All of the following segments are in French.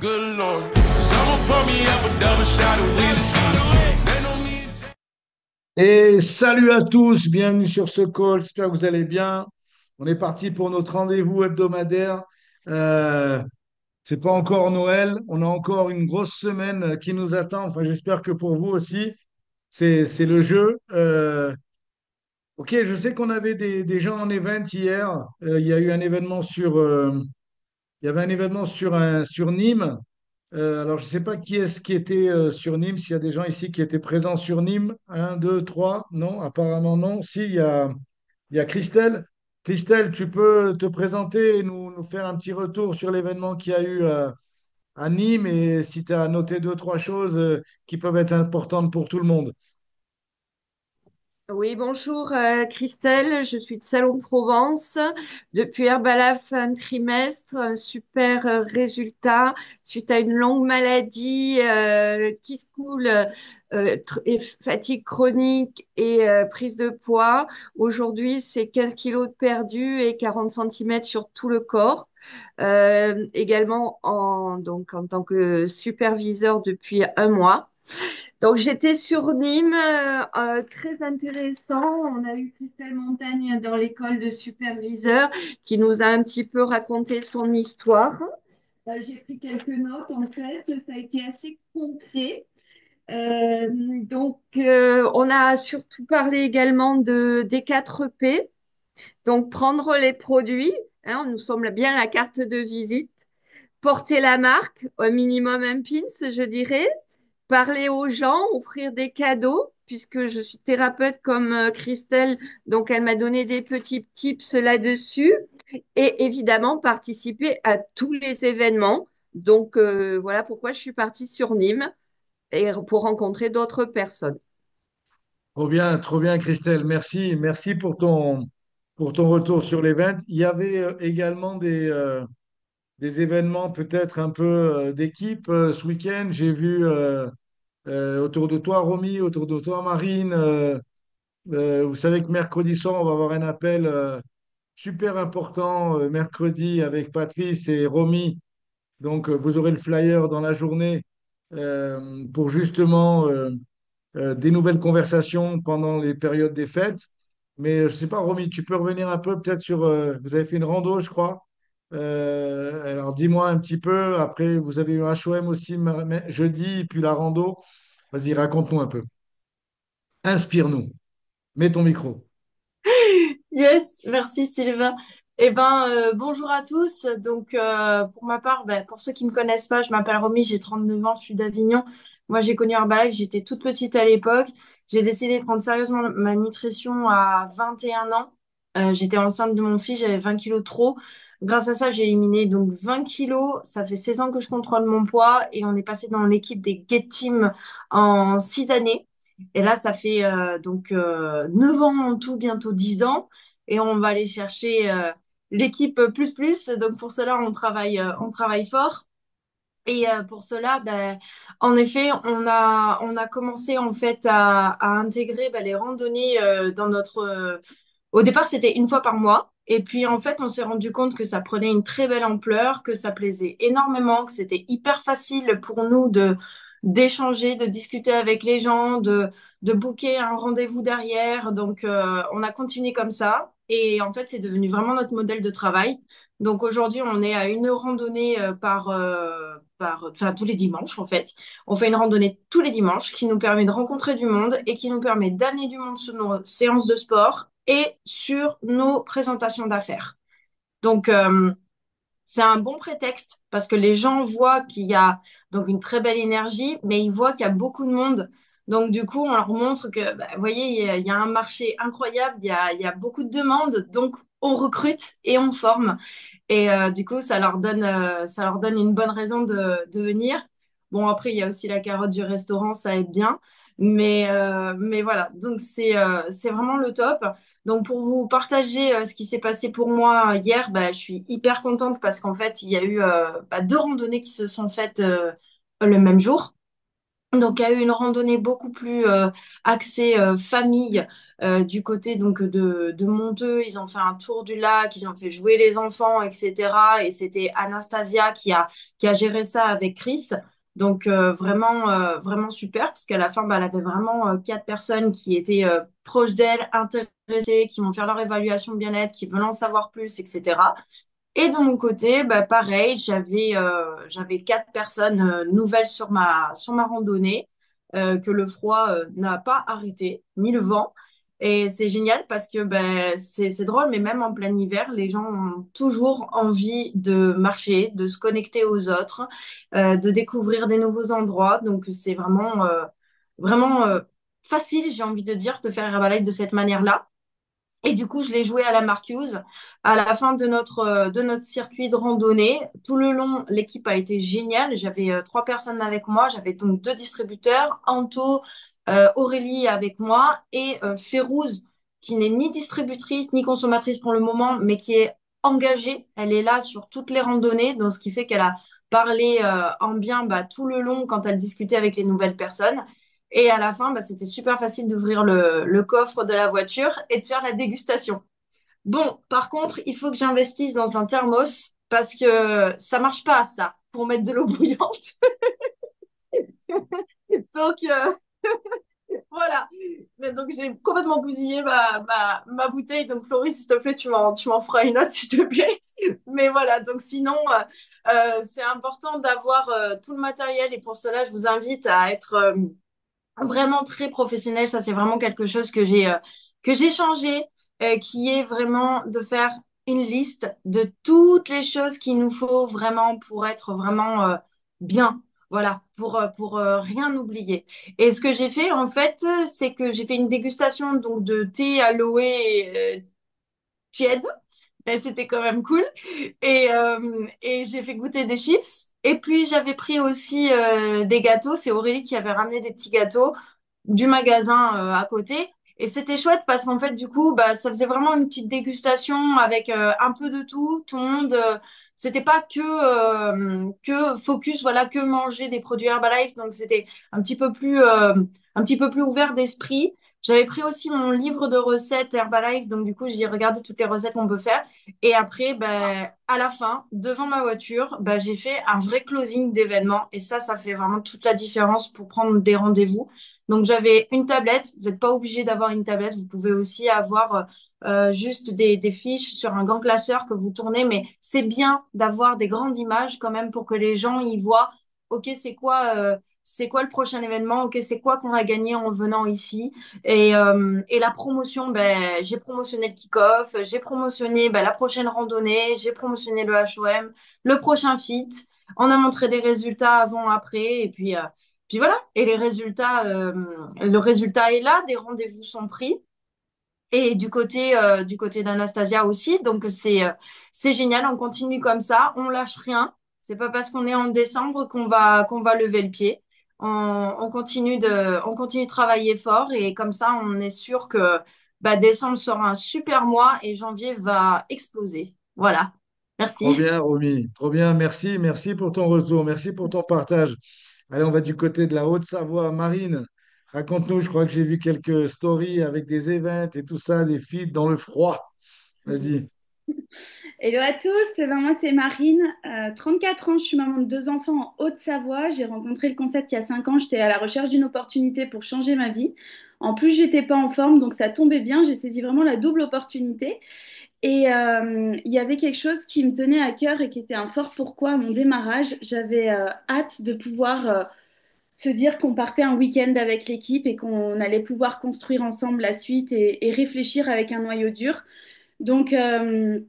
Good Lord. Someone pour me up a double shot of whiskey. They know me. Et salut à tous, bienvenue sur ce call, j'espère que vous allez bien. On est parti pour notre rendez-vous hebdomadaire. Euh, c'est pas encore Noël, on a encore une grosse semaine qui nous attend. Enfin, j'espère que pour vous aussi, c'est le jeu. Ok, je sais qu'on avait des gens en event hier. Il y a eu un événement il y avait un événement sur Nîmes. Alors, je ne sais pas qui est-ce qui était sur Nîmes, s'il y a des gens ici qui étaient présents sur Nîmes. Un, deux, trois. Non, apparemment non. Si, il y a Christelle. Christelle, tu peux te présenter et nous faire un petit retour sur l'événement qu'il y a eu à Nîmes et si tu as noté deux, trois choses qui peuvent être importantes pour tout le monde. Oui, bonjour Christelle, je suis de Salon-Provence. Depuis Herbala un trimestre, un super résultat suite à une longue maladie qui se coule, et fatigue chronique et prise de poids. Aujourd'hui, c'est 15 kilos de perdu et 40 centimètres sur tout le corps. Également donc, en tant que superviseur depuis un mois. Donc, j'étais sur Nîmes, très intéressant. On a eu Christelle Montagne dans l'école de superviseur qui nous a un petit peu raconté son histoire. J'ai pris quelques notes, en fait, ça a été assez concret. On a surtout parlé également des 4 P. Donc, prendre les produits, hein, nous sommes bien la carte de visite, porter la marque, au minimum un pins, je dirais, parler aux gens, offrir des cadeaux, puisque je suis thérapeute comme Christelle, donc elle m'a donné des petits tips là-dessus, et évidemment participer à tous les événements. Donc voilà pourquoi je suis partie sur Nîmes et pour rencontrer d'autres personnes. Trop bien, Christelle. Merci, merci pour ton retour sur l'événement. Il y avait également des événements peut-être un peu d'équipe ce week-end. J'ai vu autour de toi, Romy, autour de toi, Marine. Vous savez que mercredi soir, on va avoir un appel super important mercredi avec Patrice et Romy. Donc, vous aurez le flyer dans la journée pour justement des nouvelles conversations pendant les périodes des fêtes. Mais je ne sais pas, Romy, tu peux revenir un peu peut-être sur... vous avez fait une rando, je crois. Alors dis-moi un petit peu. Après, vous avez eu un HOM aussi jeudi, puis la rando. Vas-y, raconte-nous un peu. Inspire-nous. Mets ton micro. Yes, merci Sylvain. Bonjour à tous. Pour ma part, pour ceux qui me connaissent pas, je m'appelle Romy, j'ai 39 ans, je suis d'Avignon. Moi, j'ai connu Herbalife, j'étais toute petite à l'époque. J'ai décidé de prendre sérieusement ma nutrition à 21 ans. J'étais enceinte de mon fils, j'avais 20 kilos de trop. Grâce à ça, j'ai éliminé donc 20 kilos. Ça fait 16 ans que je contrôle mon poids et on est passé dans l'équipe des Get Team en 6 années. Et là, ça fait 9 ans en tout, bientôt 10 ans et on va aller chercher l'équipe plus plus. Donc pour cela, on travaille fort. Pour cela, en effet, on a commencé en fait à intégrer les randonnées dans notre. Au départ, c'était une fois par mois. Et puis en fait, on s'est rendu compte que ça prenait une très belle ampleur, que ça plaisait énormément, que c'était hyper facile pour nous de d'échanger, de discuter avec les gens, de booker un rendez-vous derrière. On a continué comme ça. Et en fait, c'est devenu vraiment notre modèle de travail. Donc aujourd'hui, on est à une randonnée enfin tous les dimanches en fait. On fait une randonnée tous les dimanches qui nous permet de rencontrer du monde et qui nous permet d'amener du monde sur nos séances de sport et sur nos présentations d'affaires. Donc c'est un bon prétexte parce que les gens voient qu'il y a donc une très belle énergie, mais ils voient qu'il y a beaucoup de monde. Donc, du coup, on leur montre que, vous voyez, il y a un marché incroyable, il y a beaucoup de demandes, donc on recrute et on forme. Du coup, ça leur donne une bonne raison de venir. Bon, après, il y a aussi la carotte du restaurant, ça aide bien. Mais voilà, donc c'est vraiment le top. Donc, pour vous partager ce qui s'est passé pour moi hier, je suis hyper contente parce qu'en fait, il y a eu 2 randonnées qui se sont faites le même jour. Donc, il y a eu une randonnée beaucoup plus axée famille Du côté donc de Monteux, ils ont fait un tour du lac, ils ont fait jouer les enfants, etc. Et c'était Anastasia qui a géré ça avec Chris. Donc vraiment super, parce qu'à la fin, bah, elle avait vraiment quatre personnes qui étaient proches d'elle, intéressées, qui vont faire leur évaluation de bien-être, qui veulent en savoir plus, etc. Et de mon côté, bah, pareil, j'avais quatre personnes nouvelles sur ma randonnée que le froid n'a pas arrêté, ni le vent. Et c'est génial parce que ben, c'est drôle, mais même en plein hiver, les gens ont toujours envie de marcher, de se connecter aux autres, de découvrir des nouveaux endroits. Donc c'est vraiment facile, j'ai envie de dire, de faire Herbalife de cette manière-là. Et du coup, je l'ai joué à la Marcuse. À la fin de notre circuit de randonnée, tout le long, l'équipe a été géniale. J'avais trois personnes avec moi. J'avais donc deux distributeurs, Anto, Aurélie avec moi et Férouz, qui n'est ni distributrice ni consommatrice pour le moment, mais qui est engagée. Elle est là sur toutes les randonnées, donc ce qui fait qu'elle a parlé en bien bah, tout le long quand elle discutait avec les nouvelles personnes. Et à la fin, bah, c'était super facile d'ouvrir le coffre de la voiture et de faire la dégustation. Bon, par contre, il faut que j'investisse dans un thermos parce que ça marche pas, ça, pour mettre de l'eau bouillante. Donc, voilà. Mais donc, j'ai complètement bousillé ma bouteille. Donc, Floris, s'il te plaît, tu m'en feras une autre, s'il te plaît. Mais voilà, donc sinon, c'est important d'avoir tout le matériel. Et pour cela, je vous invite à être vraiment très professionnel. Ça, c'est vraiment quelque chose que j'ai changé, qui est vraiment de faire une liste de toutes les choses qu'il nous faut vraiment pour être vraiment bien. Voilà, pour rien oublier. Et ce que j'ai fait, en fait, c'est que j'ai fait une dégustation donc de thé aloe tiède. Et c'était quand même cool. Et j'ai fait goûter des chips. Et puis, j'avais pris aussi des gâteaux. C'est Aurélie qui avait ramené des petits gâteaux du magasin à côté. Et c'était chouette parce qu'en fait, du coup, bah, ça faisait vraiment une petite dégustation avec un peu de tout. Tout le monde, c'était pas que focus, voilà, que manger des produits Herbalife. Donc, c'était un petit peu plus ouvert d'esprit. J'avais pris aussi mon livre de recettes Herbalife. Donc, du coup, j'ai regardé toutes les recettes qu'on peut faire. Et après, ben, à la fin, devant ma voiture, ben, j'ai fait un vrai closing d'événement. Et ça fait vraiment toute la différence pour prendre des rendez-vous. Donc, j'avais une tablette. Vous n'êtes pas obligé d'avoir une tablette. Vous pouvez aussi avoir juste des fiches sur un grand classeur que vous tournez. Mais c'est bien d'avoir des grandes images quand même pour que les gens y voient, OK, c'est quoi le prochain événement? OK, c'est quoi qu'on va gagner en venant ici? Et la promotion, ben, j'ai promotionné le kick-off, j'ai promotionné ben, la prochaine randonnée, j'ai promotionné le HOM, le prochain fit. On a montré des résultats avant, après, et puis voilà. Et les résultats, le résultat est là, des rendez-vous sont pris. Et du côté d'Anastasia aussi. Donc c'est génial, on continue comme ça, on lâche rien. C'est pas parce qu'on est en décembre qu'on va lever le pied. On continue de travailler fort et comme ça, on est sûr que bah, décembre sera un super mois et janvier va exploser. Voilà. Trop Merci. bien, Romy. Trop bien. Merci. Merci pour ton retour. Merci pour ton partage. Allez, on va du côté de la Haute-Savoie. Marine, raconte-nous. Je crois que j'ai vu quelques stories avec des events et tout ça, des feats dans le froid. Vas-y. Hello à tous, moi c'est Marine, 4 ans, je suis maman de deux enfants en Haute-Savoie. J'ai rencontré le concept il y a 5 ans, j'étais à la recherche d'une opportunité pour changer ma vie. En plus, j'étais pas en forme, donc ça tombait bien, j'ai saisi vraiment la double opportunité. Et il y avait quelque chose qui me tenait à cœur et qui était un fort pourquoi à mon démarrage. J'avais hâte de pouvoir se dire qu'on partait un week-end avec l'équipe et qu'on allait pouvoir construire ensemble la suite et réfléchir avec un noyau dur. Donc, on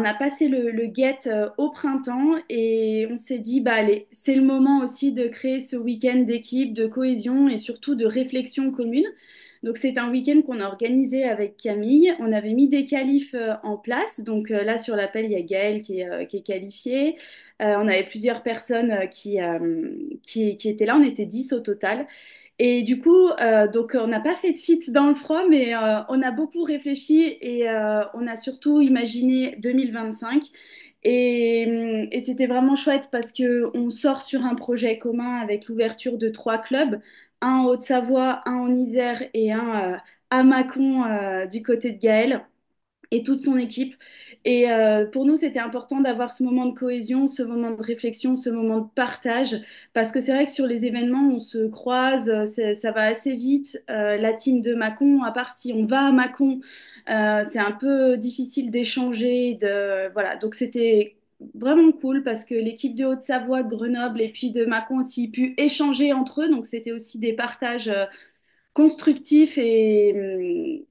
a passé le guet au printemps et on s'est dit, bah allez, c'est le moment aussi de créer ce week-end d'équipe, de cohésion et surtout de réflexion commune. Donc c'est un week-end qu'on a organisé avec Camille. On avait mis des qualifs en place. Donc là sur l'appel, il y a Gaëlle qui est qualifiée. On avait plusieurs personnes qui étaient là. On était 10 au total. Et du coup, donc on n'a pas fait de fit dans le froid, mais on a beaucoup réfléchi et on a surtout imaginé 2025. Et c'était vraiment chouette parce que on sort sur un projet commun avec l'ouverture de 3 clubs, un en Haute-Savoie, un en Isère et un à Mâcon du côté de Gaël et toute son équipe. Et pour nous, c'était important d'avoir ce moment de cohésion, ce moment de réflexion, ce moment de partage, parce que c'est vrai que sur les événements, on se croise, ça va assez vite. La team de Mâcon, à part si on va à Mâcon, c'est un peu difficile d'échanger, voilà. Donc c'était vraiment cool parce que l'équipe de Haute-Savoie, de Grenoble et puis de Mâcon aussi pu échanger entre eux. Donc c'était aussi des partages constructif et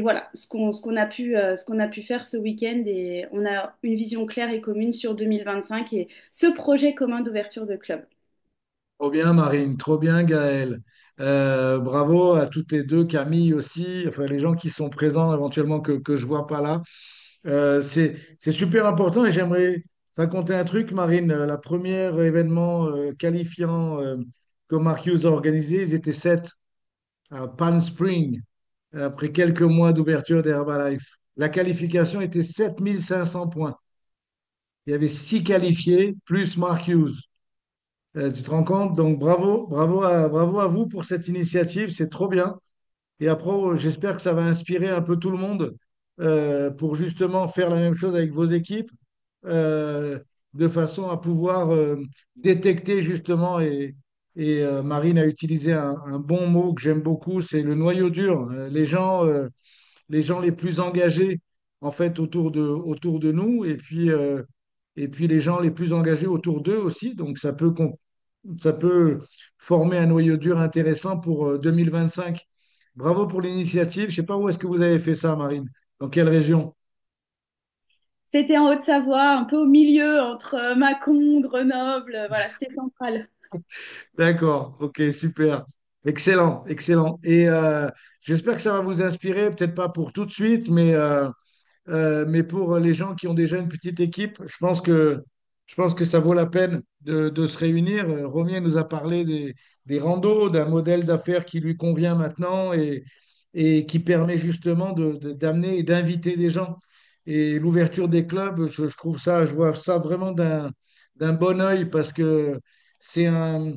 voilà ce qu'on a pu faire ce week-end et on a une vision claire et commune sur 2025 et ce projet commun d'ouverture de club. Trop bien, Marine, trop bien, Gaël. Bravo à toutes les deux, Camille aussi, enfin les gens qui sont présents éventuellement que je vois pas là. C'est super important et j'aimerais raconter un truc, Marine. La première événement qualifiant que Marcus a organisé, ils étaient sept à Palm Spring après quelques mois d'ouverture d'Herbalife. La qualification était 7500 points. Il y avait six qualifiés plus Marcus. Tu te rends compte? Donc bravo, bravo à vous pour cette initiative, c'est trop bien. Et après, j'espère que ça va inspirer un peu tout le monde pour justement faire la même chose avec vos équipes, euh, de façon à pouvoir détecter justement, et Marine a utilisé un bon mot que j'aime beaucoup, c'est le noyau dur. Les gens les plus engagés en fait autour de nous, et puis les gens les plus engagés autour d'eux aussi. Donc ça peut former un noyau dur intéressant pour 2025. Bravo pour l'initiative. Je sais pas où est-ce que vous avez fait ça, Marine. Dans quelle région? C'était en Haute-Savoie, un peu au milieu entre Mâcon, Grenoble, voilà, c'était central. D'accord, ok, super. Excellent, excellent. Et j'espère que ça va vous inspirer, peut-être pas pour tout de suite, mais pour les gens qui ont déjà une petite équipe, je pense que ça vaut la peine de se réunir. Romier nous a parlé des randos, d'un modèle d'affaires qui lui convient maintenant et qui permet justement d'amener et d'inviter des gens. Et l'ouverture des clubs, je trouve ça, je vois ça vraiment d'un bon œil parce que c'est un,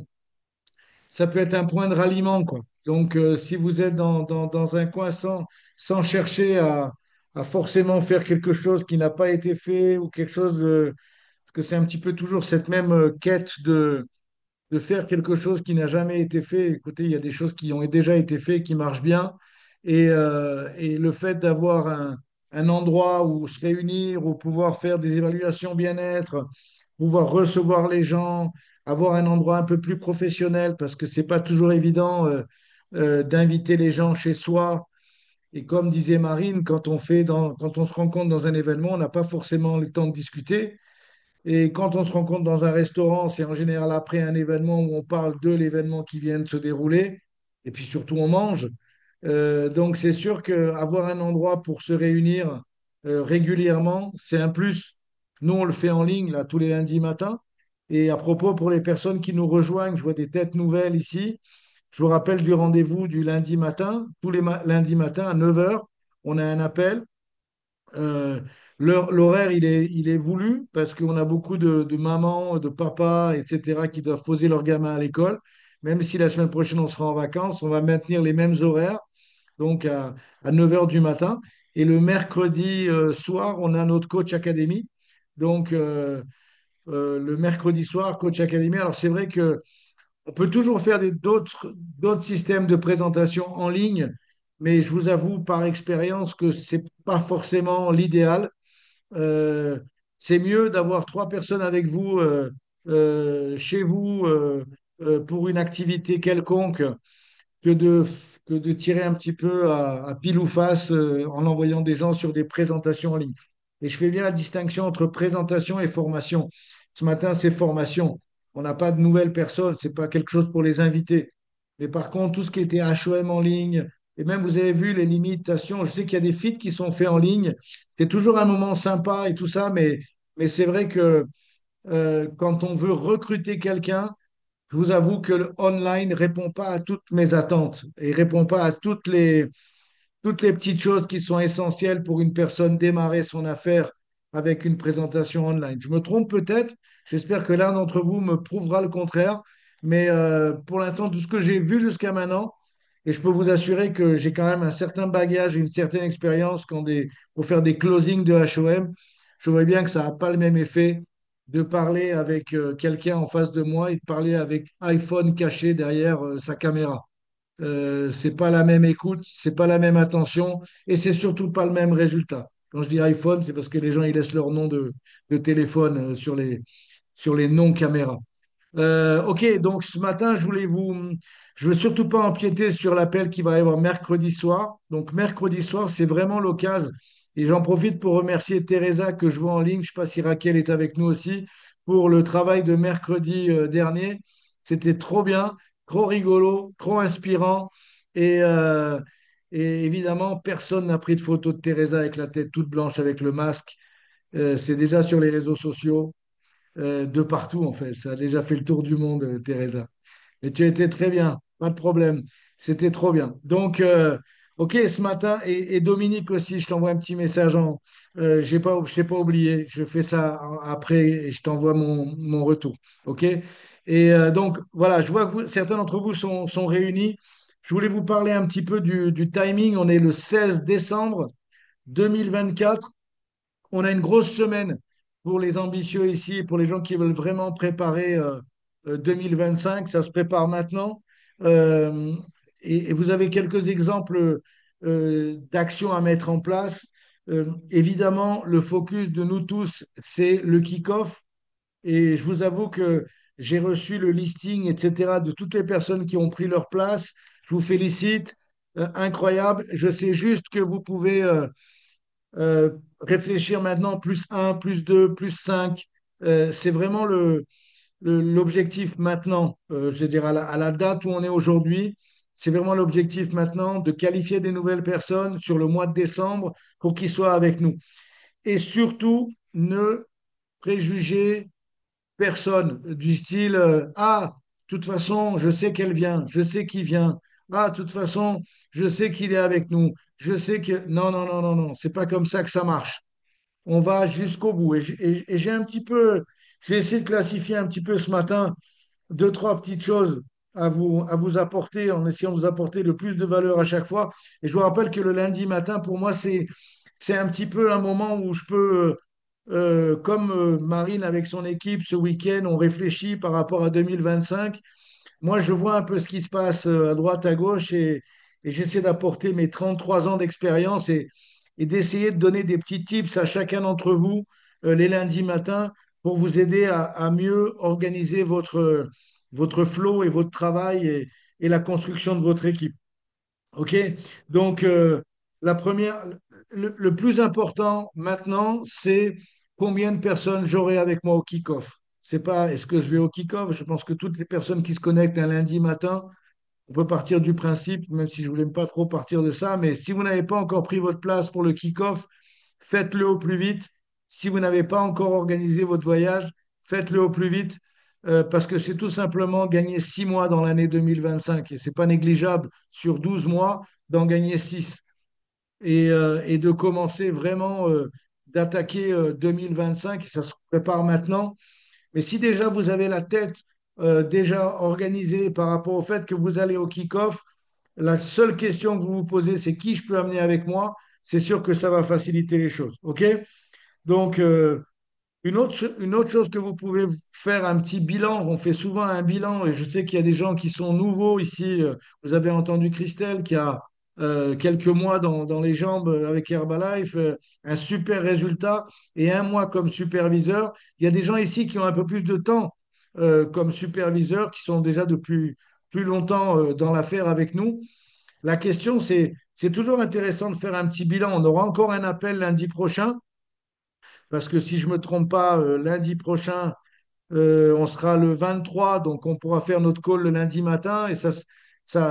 ça peut être un point de ralliement, quoi. Donc, si vous êtes dans un coin sans chercher à forcément faire quelque chose qui n'a pas été fait ou quelque chose parce que c'est un petit peu toujours cette même quête de faire quelque chose qui n'a jamais été fait. Écoutez, il y a des choses qui ont déjà été faites, qui marchent bien. Et le fait d'avoir un endroit où se réunir, où pouvoir faire des évaluations bien-être, pouvoir recevoir les gens, avoir un endroit un peu plus professionnel, parce que c'est pas toujours évident d'inviter les gens chez soi. Et comme disait Marine, quand on se rencontre dans un événement, on n'a pas forcément le temps de discuter. Et quand on se rencontre dans un restaurant, c'est en général après un événement où on parle de l'événement qui vient de se dérouler. Et puis surtout, on mange. Donc c'est sûr qu'avoir un endroit pour se réunir régulièrement, c'est un plus. Nous, on le fait en ligne, là, tous les lundis matins. Et à propos, pour les personnes qui nous rejoignent, je vois des têtes nouvelles ici. Je vous rappelle du rendez-vous du lundi matin. Tous les lundis matins à 9 heures, on a un appel. Euh, L'horaire, il est voulu parce qu'on a beaucoup de mamans, de papas, etc., qui doivent poser leurs gamins à l'école. Même si la semaine prochaine, on sera en vacances, on va maintenir les mêmes horaires, donc à 9 heures du matin. Et le mercredi soir, on a notre coach académie. Donc, le mercredi soir, coach académie. Alors, c'est vrai que on peut toujours faire d'autres systèmes de présentation en ligne, mais je vous avoue par expérience que c'est pas forcément l'idéal. Euh, c'est mieux d'avoir trois personnes avec vous chez vous pour une activité quelconque que que de tirer un petit peu à pile ou face en envoyant des gens sur des présentations en ligne. Et je fais bien la distinction entre présentation et formation. Ce matin, c'est formation. On n'a pas de nouvelles personnes, c'est pas quelque chose pour les inviter. Mais par contre, tout ce qui était HOM en ligne, et même vous avez vu les limitations, je sais qu'il y a des feeds qui sont faits en ligne. C'est toujours un moment sympa et tout ça, mais c'est vrai que quand on veut recruter quelqu'un, je vous avoue que le online répond pas à toutes mes attentes et répond pas à toutes les petites choses qui sont essentielles pour une personne démarrer son affaire avec une présentation online. Je me trompe peut-être, j'espère que l'un d'entre vous me prouvera le contraire, mais pour l'instant, tout ce que j'ai vu jusqu'à maintenant, Et je peux vous assurer que j'ai quand même un certain bagage, une certaine expérience pour faire des closings de HOM. Je vois bien que ça n'a pas le même effet de parler avec quelqu'un en face de moi et de parler avec iPhone caché derrière sa caméra. C'est pas la même écoute, c'est pas la même attention et c'est surtout pas le même résultat. Quand je dis iPhone, c'est parce que les gens ils laissent leur nom de téléphone sur les non-caméras. Ok, donc ce matin, je veux surtout pas empiéter sur l'appel qui va y avoir mercredi soir. Donc mercredi soir, c'est vraiment l'occasion. Et j'en profite pour remercier Teresa que je vois en ligne. Je ne sais pas si Raquel est avec nous aussi pour le travail de mercredi dernier. C'était trop bien, trop rigolo, trop inspirant. Et, euh, et évidemment, personne n'a pris de photo de Teresa avec la tête toute blanche avec le masque. C'est déjà sur les réseaux sociaux de partout, en fait. Ça a déjà fait le tour du monde, Teresa. Et tu étais très bien, pas de problème. C'était trop bien. Donc, OK, ce matin, et Dominique aussi, je t'envoie un petit message je t'ai pas oublié. Je fais ça après et je t'envoie mon retour. OK? Et donc, voilà, je vois que certains d'entre vous sont réunis. Je voulais vous parler un petit peu du timing. On est le 16 décembre 2024. On a une grosse semaine pour les ambitieux ici, pour les gens qui veulent vraiment préparer 2025. Ça se prépare maintenant. Euh, et vous avez quelques exemples d'actions à mettre en place. Évidemment, le focus de nous tous, c'est le kick-off. Et je vous avoue que j'ai reçu le listing, etc., de toutes les personnes qui ont pris leur place. Je vous félicite. Incroyable. Je sais juste que vous pouvez réfléchir maintenant, plus un plus 2 plus 5 c'est vraiment l'objectif maintenant, je veux dire, à la date où on est aujourd'hui. C'est vraiment l'objectif maintenant de qualifier des nouvelles personnes sur le mois de décembre pour qu'ils soient avec nous. Et surtout, ne préjugez personne du style ah, de toute façon, je sais qu'elle vient, je sais qui vient. Ah, de toute façon, je sais qu'il est avec nous. Je sais que. Non, non, non, non, non, c'est pas comme ça que ça marche. On va jusqu'au bout. Et j'ai un petit peu, j'ai essayé de classifier un petit peu ce matin deux, trois petites choses à vous apporter en essayant de vous apporter le plus de valeur à chaque fois. Et je vous rappelle que le lundi matin, pour moi, c'est un petit peu un moment où je peux, comme Marine avec son équipe ce week-end, on réfléchit par rapport à 2025. Moi, je vois un peu ce qui se passe à droite, à gauche et j'essaie d'apporter mes 33 ans d'expérience et d'essayer de donner des petits tips à chacun d'entre vous les lundis matins pour vous aider à mieux organiser votre flow et votre travail et la construction de votre équipe. OK? Donc, la première, le plus important maintenant, c'est combien de personnes j'aurai avec moi au kick-off. C'est pas est-ce que je vais au kick-off. Je pense que toutes les personnes qui se connectent un lundi matin, on peut partir du principe, même si je voulais pas trop partir de ça, mais si vous n'avez pas encore pris votre place pour le kick-off, faites-le au plus vite. Si vous n'avez pas encore organisé votre voyage, faites-le au plus vite, parce que c'est tout simplement gagner 6 mois dans l'année 2025 et c'est pas négligeable sur 12 mois d'en gagner 6 et de commencer vraiment d'attaquer 2025 et ça se prépare maintenant. Mais si déjà vous avez la tête déjà organisée par rapport au fait que vous allez au kick-off, la seule question que vous vous posez, c'est qui je peux amener avec moi. C'est sûr que ça va faciliter les choses. OK? Donc, une autre chose que vous pouvez faire, un petit bilan. On fait souvent un bilan et je sais qu'il y a des gens qui sont nouveaux ici. Vous avez entendu Christelle qui a quelques mois dans les jambes avec Herbalife, un super résultat et un mois comme superviseur. Il y a des gens ici qui ont un peu plus de temps comme superviseur, qui sont déjà depuis plus longtemps dans l'affaire avec nous. La question, c'est toujours intéressant de faire un petit bilan. On aura encore un appel lundi prochain parce que si je ne me trompe pas, lundi prochain, on sera le 23, donc on pourra faire notre call le lundi matin et ça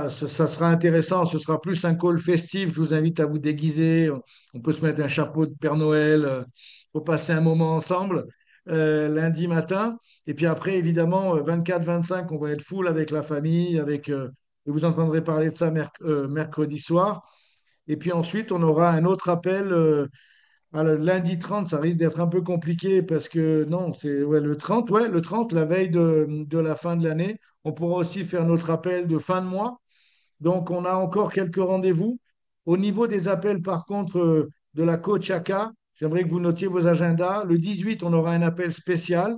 sera intéressant. Ce sera plus un call festif. Je vous invite à vous déguiser. On peut se mettre un chapeau de Père Noël pour passer un moment ensemble lundi matin. Et puis après, évidemment, 24-25, on va être full avec la famille, et vous entendrez parler de ça mercredi soir. Et puis ensuite, on aura un autre appel. Le lundi 30, ça risque d'être un peu compliqué parce que non, c'est ouais, le 30, la veille de la fin de l'année. On pourra aussi faire notre appel de fin de mois Donc, on a encore quelques rendez-vous. Au niveau des appels, par contre, de la coach AK, j'aimerais que vous notiez vos agendas. Le 18, on aura un appel spécial.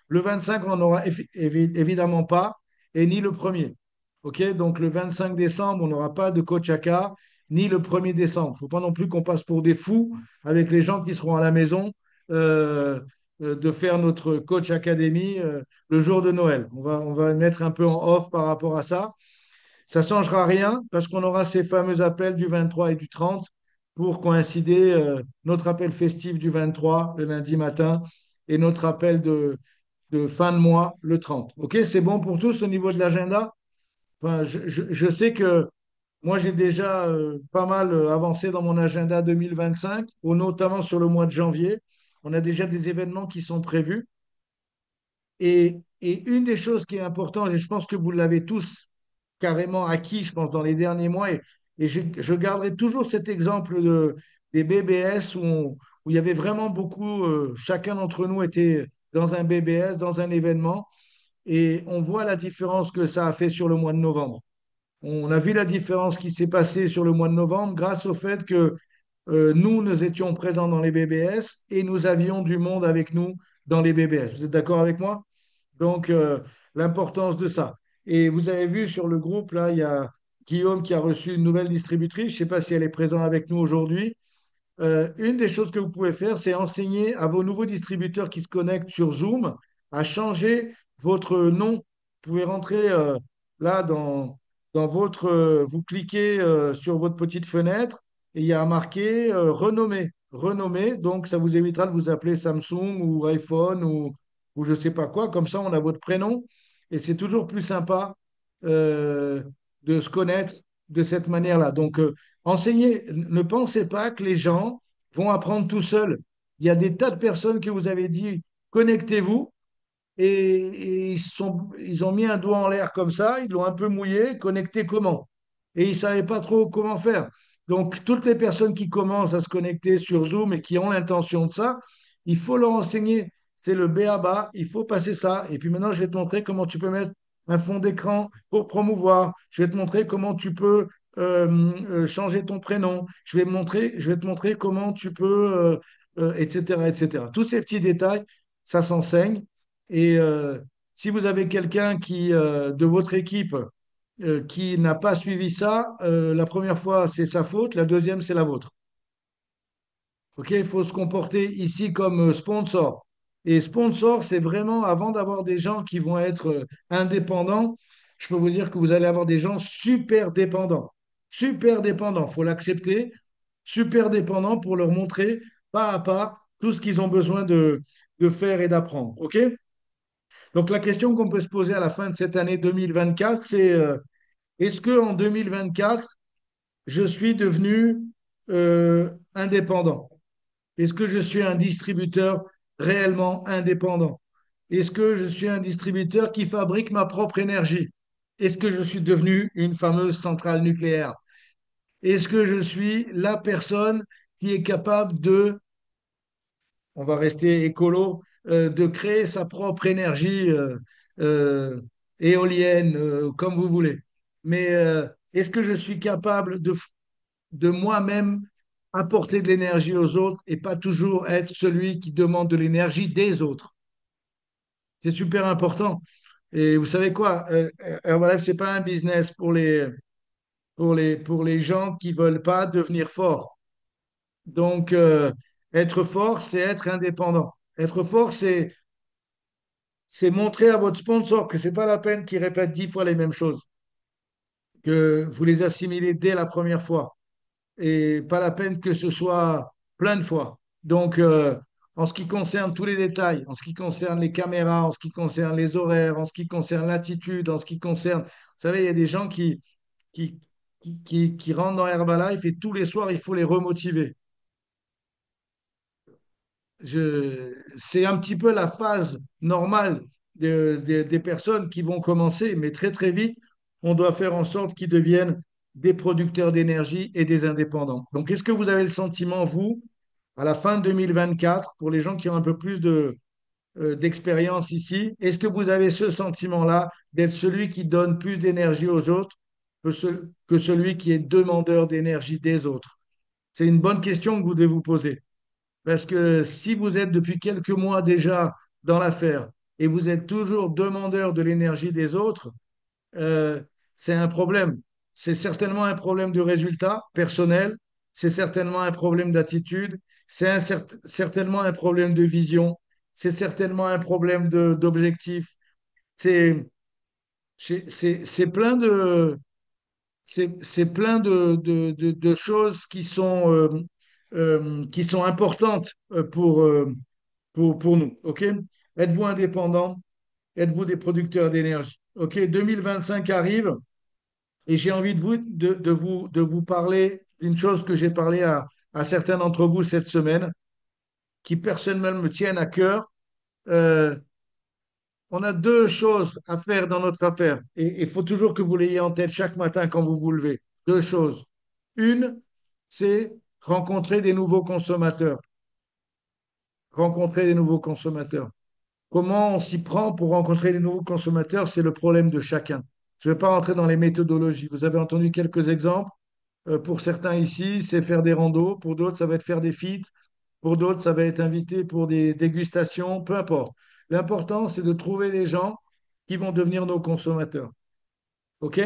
Le 25, on n'en aura évidemment pas, et ni le premier. OK? Donc, le 25 décembre, on n'aura pas de coach AK, ni le 1er décembre. Il ne faut pas non plus qu'on passe pour des fous avec les gens qui seront à la maison euh, de faire notre coach académie le jour de Noël. On va mettre un peu en off par rapport à ça. Ça ne changera rien parce qu'on aura ces fameux appels du 23 et du 30 pour coïncider notre appel festif du 23 le lundi matin et notre appel de fin de mois le 30. OK, c'est bon pour tous au niveau de l'agenda? Enfin, je sais que moi, j'ai déjà pas mal avancé dans mon agenda 2025, notamment sur le mois de janvier. On a déjà des événements qui sont prévus. Et une des choses qui est importante, et je pense que vous l'avez tous carrément acquis, je pense, dans les derniers mois, et je garderai toujours cet exemple des BBS où il y avait vraiment beaucoup, chacun d'entre nous était dans un BBS, dans un événement, et on voit la différence que ça a fait sur le mois de novembre. On a vu la différence qui s'est passée sur le mois de novembre grâce au fait que nous étions présents dans les BBS et nous avions du monde avec nous dans les BBS. Vous êtes d'accord avec moi? Donc, l'importance de ça. Et vous avez vu sur le groupe, là, il y a Guillaume qui a reçu une nouvelle distributrice. Je ne sais pas si elle est présente avec nous aujourd'hui. Une des choses que vous pouvez faire, c'est enseigner à vos nouveaux distributeurs qui se connectent sur Zoom à changer votre nom. Vous pouvez rentrer là dans votre... vous cliquez sur votre petite fenêtre et il y a marqué renommé. Renommé, donc ça vous évitera de vous appeler Samsung ou iPhone ou je ne sais pas quoi. Comme ça, on a votre prénom et c'est toujours plus sympa euh, de se connaître de cette manière-là. Donc, enseignez, ne pensez pas que les gens vont apprendre tout seuls. Il y a des tas de personnes que vous avez dit, connectez-vous, et ils ont mis un doigt en l'air comme ça, ils l'ont un peu mouillé, connecter comment? Et ils ne savaient pas trop comment faire. Donc, toutes les personnes qui commencent à se connecter sur Zoom et qui ont l'intention de ça, il faut leur enseigner. C'est le B à bas, il faut passer ça. Et puis maintenant, je vais te montrer comment tu peux mettre un fond d'écran pour promouvoir. Je vais te montrer comment tu peux changer ton prénom. Je vais te montrer comment tu peux, etc., etc. Tous ces petits détails, ça s'enseigne. Et si vous avez quelqu'un de votre équipe qui n'a pas suivi ça, la première fois, c'est sa faute, la deuxième, c'est la vôtre. OK, il faut se comporter ici comme sponsor. Et sponsor, c'est vraiment avant d'avoir des gens qui vont être indépendants, je peux vous dire que vous allez avoir des gens super dépendants. Super dépendants, il faut l'accepter. Super dépendants pour leur montrer pas à pas tout ce qu'ils ont besoin de faire et d'apprendre. OK? Donc la question qu'on peut se poser à la fin de cette année 2024, c'est est-ce que en 2024, je suis devenu indépendant? Est-ce que je suis un distributeur réellement indépendant? Est-ce que je suis un distributeur qui fabrique ma propre énergie? Est-ce que je suis devenu une fameuse centrale nucléaire? Est-ce que je suis la personne qui est capable on va rester écolo, de créer sa propre énergie euh, éolienne, comme vous voulez. Mais est-ce que je suis capable de moi-même apporter de l'énergie aux autres et pas toujours être celui qui demande de l'énergie des autres? C'est super important. Et vous savez quoi, Herbalife, ce n'est pas un business pour les gens qui ne veulent pas devenir forts. Donc, être fort, c'est être indépendant. Être fort, c'est montrer à votre sponsor que ce n'est pas la peine qu'il répète 10 fois les mêmes choses, que vous les assimilez dès la première fois, et pas la peine que ce soit plein de fois. Donc, en ce qui concerne tous les détails, en ce qui concerne les caméras, en ce qui concerne les horaires, en ce qui concerne l'attitude, en ce qui concerne, vous savez, il y a des gens qui, qui rentrent dans Herbalife et tous les soirs, il faut les remotiver. C'est un petit peu la phase normale des personnes qui vont commencer, mais très très vite, on doit faire en sorte qu'ils deviennent des producteurs d'énergie et des indépendants. Donc, est-ce que vous avez le sentiment, vous, à la fin de 2024, pour les gens qui ont un peu plus d'expérience ici, est-ce que vous avez ce sentiment-là d'être celui qui donne plus d'énergie aux autres que celui qui est demandeur d'énergie des autres? C'est une bonne question que vous devez vous poser. Parce que si vous êtes depuis quelques mois déjà dans l'affaire et vous êtes toujours demandeur de l'énergie des autres, euh, c'est un problème. C'est certainement un problème de résultat personnel, c'est certainement un problème d'attitude, c'est certainement un problème de vision, c'est certainement un problème d'objectif. C'est c'est plein c'est plein de choses qui sont importantes pour nous. OK? Êtes-vous indépendant? Êtes-vous des producteurs d'énergie? OK, 2025 arrive et j'ai envie de vous parler d'une chose que j'ai parlé à certains d'entre vous cette semaine, qui personnellement me tiennent à cœur. Euh, on a deux choses à faire dans notre affaire et il faut toujours que vous l'ayez en tête chaque matin quand vous vous levez. Deux choses. Une, c'est rencontrer des nouveaux consommateurs. Rencontrer des nouveaux consommateurs. Comment on s'y prend pour rencontrer des nouveaux consommateurs, c'est le problème de chacun. Je ne vais pas rentrer dans les méthodologies. Vous avez entendu quelques exemples. Pour certains ici, c'est faire des randos. Pour d'autres, ça va être faire des feats. Pour d'autres, ça va être inviter pour des dégustations. Peu importe. L'important, c'est de trouver des gens qui vont devenir nos consommateurs. OK?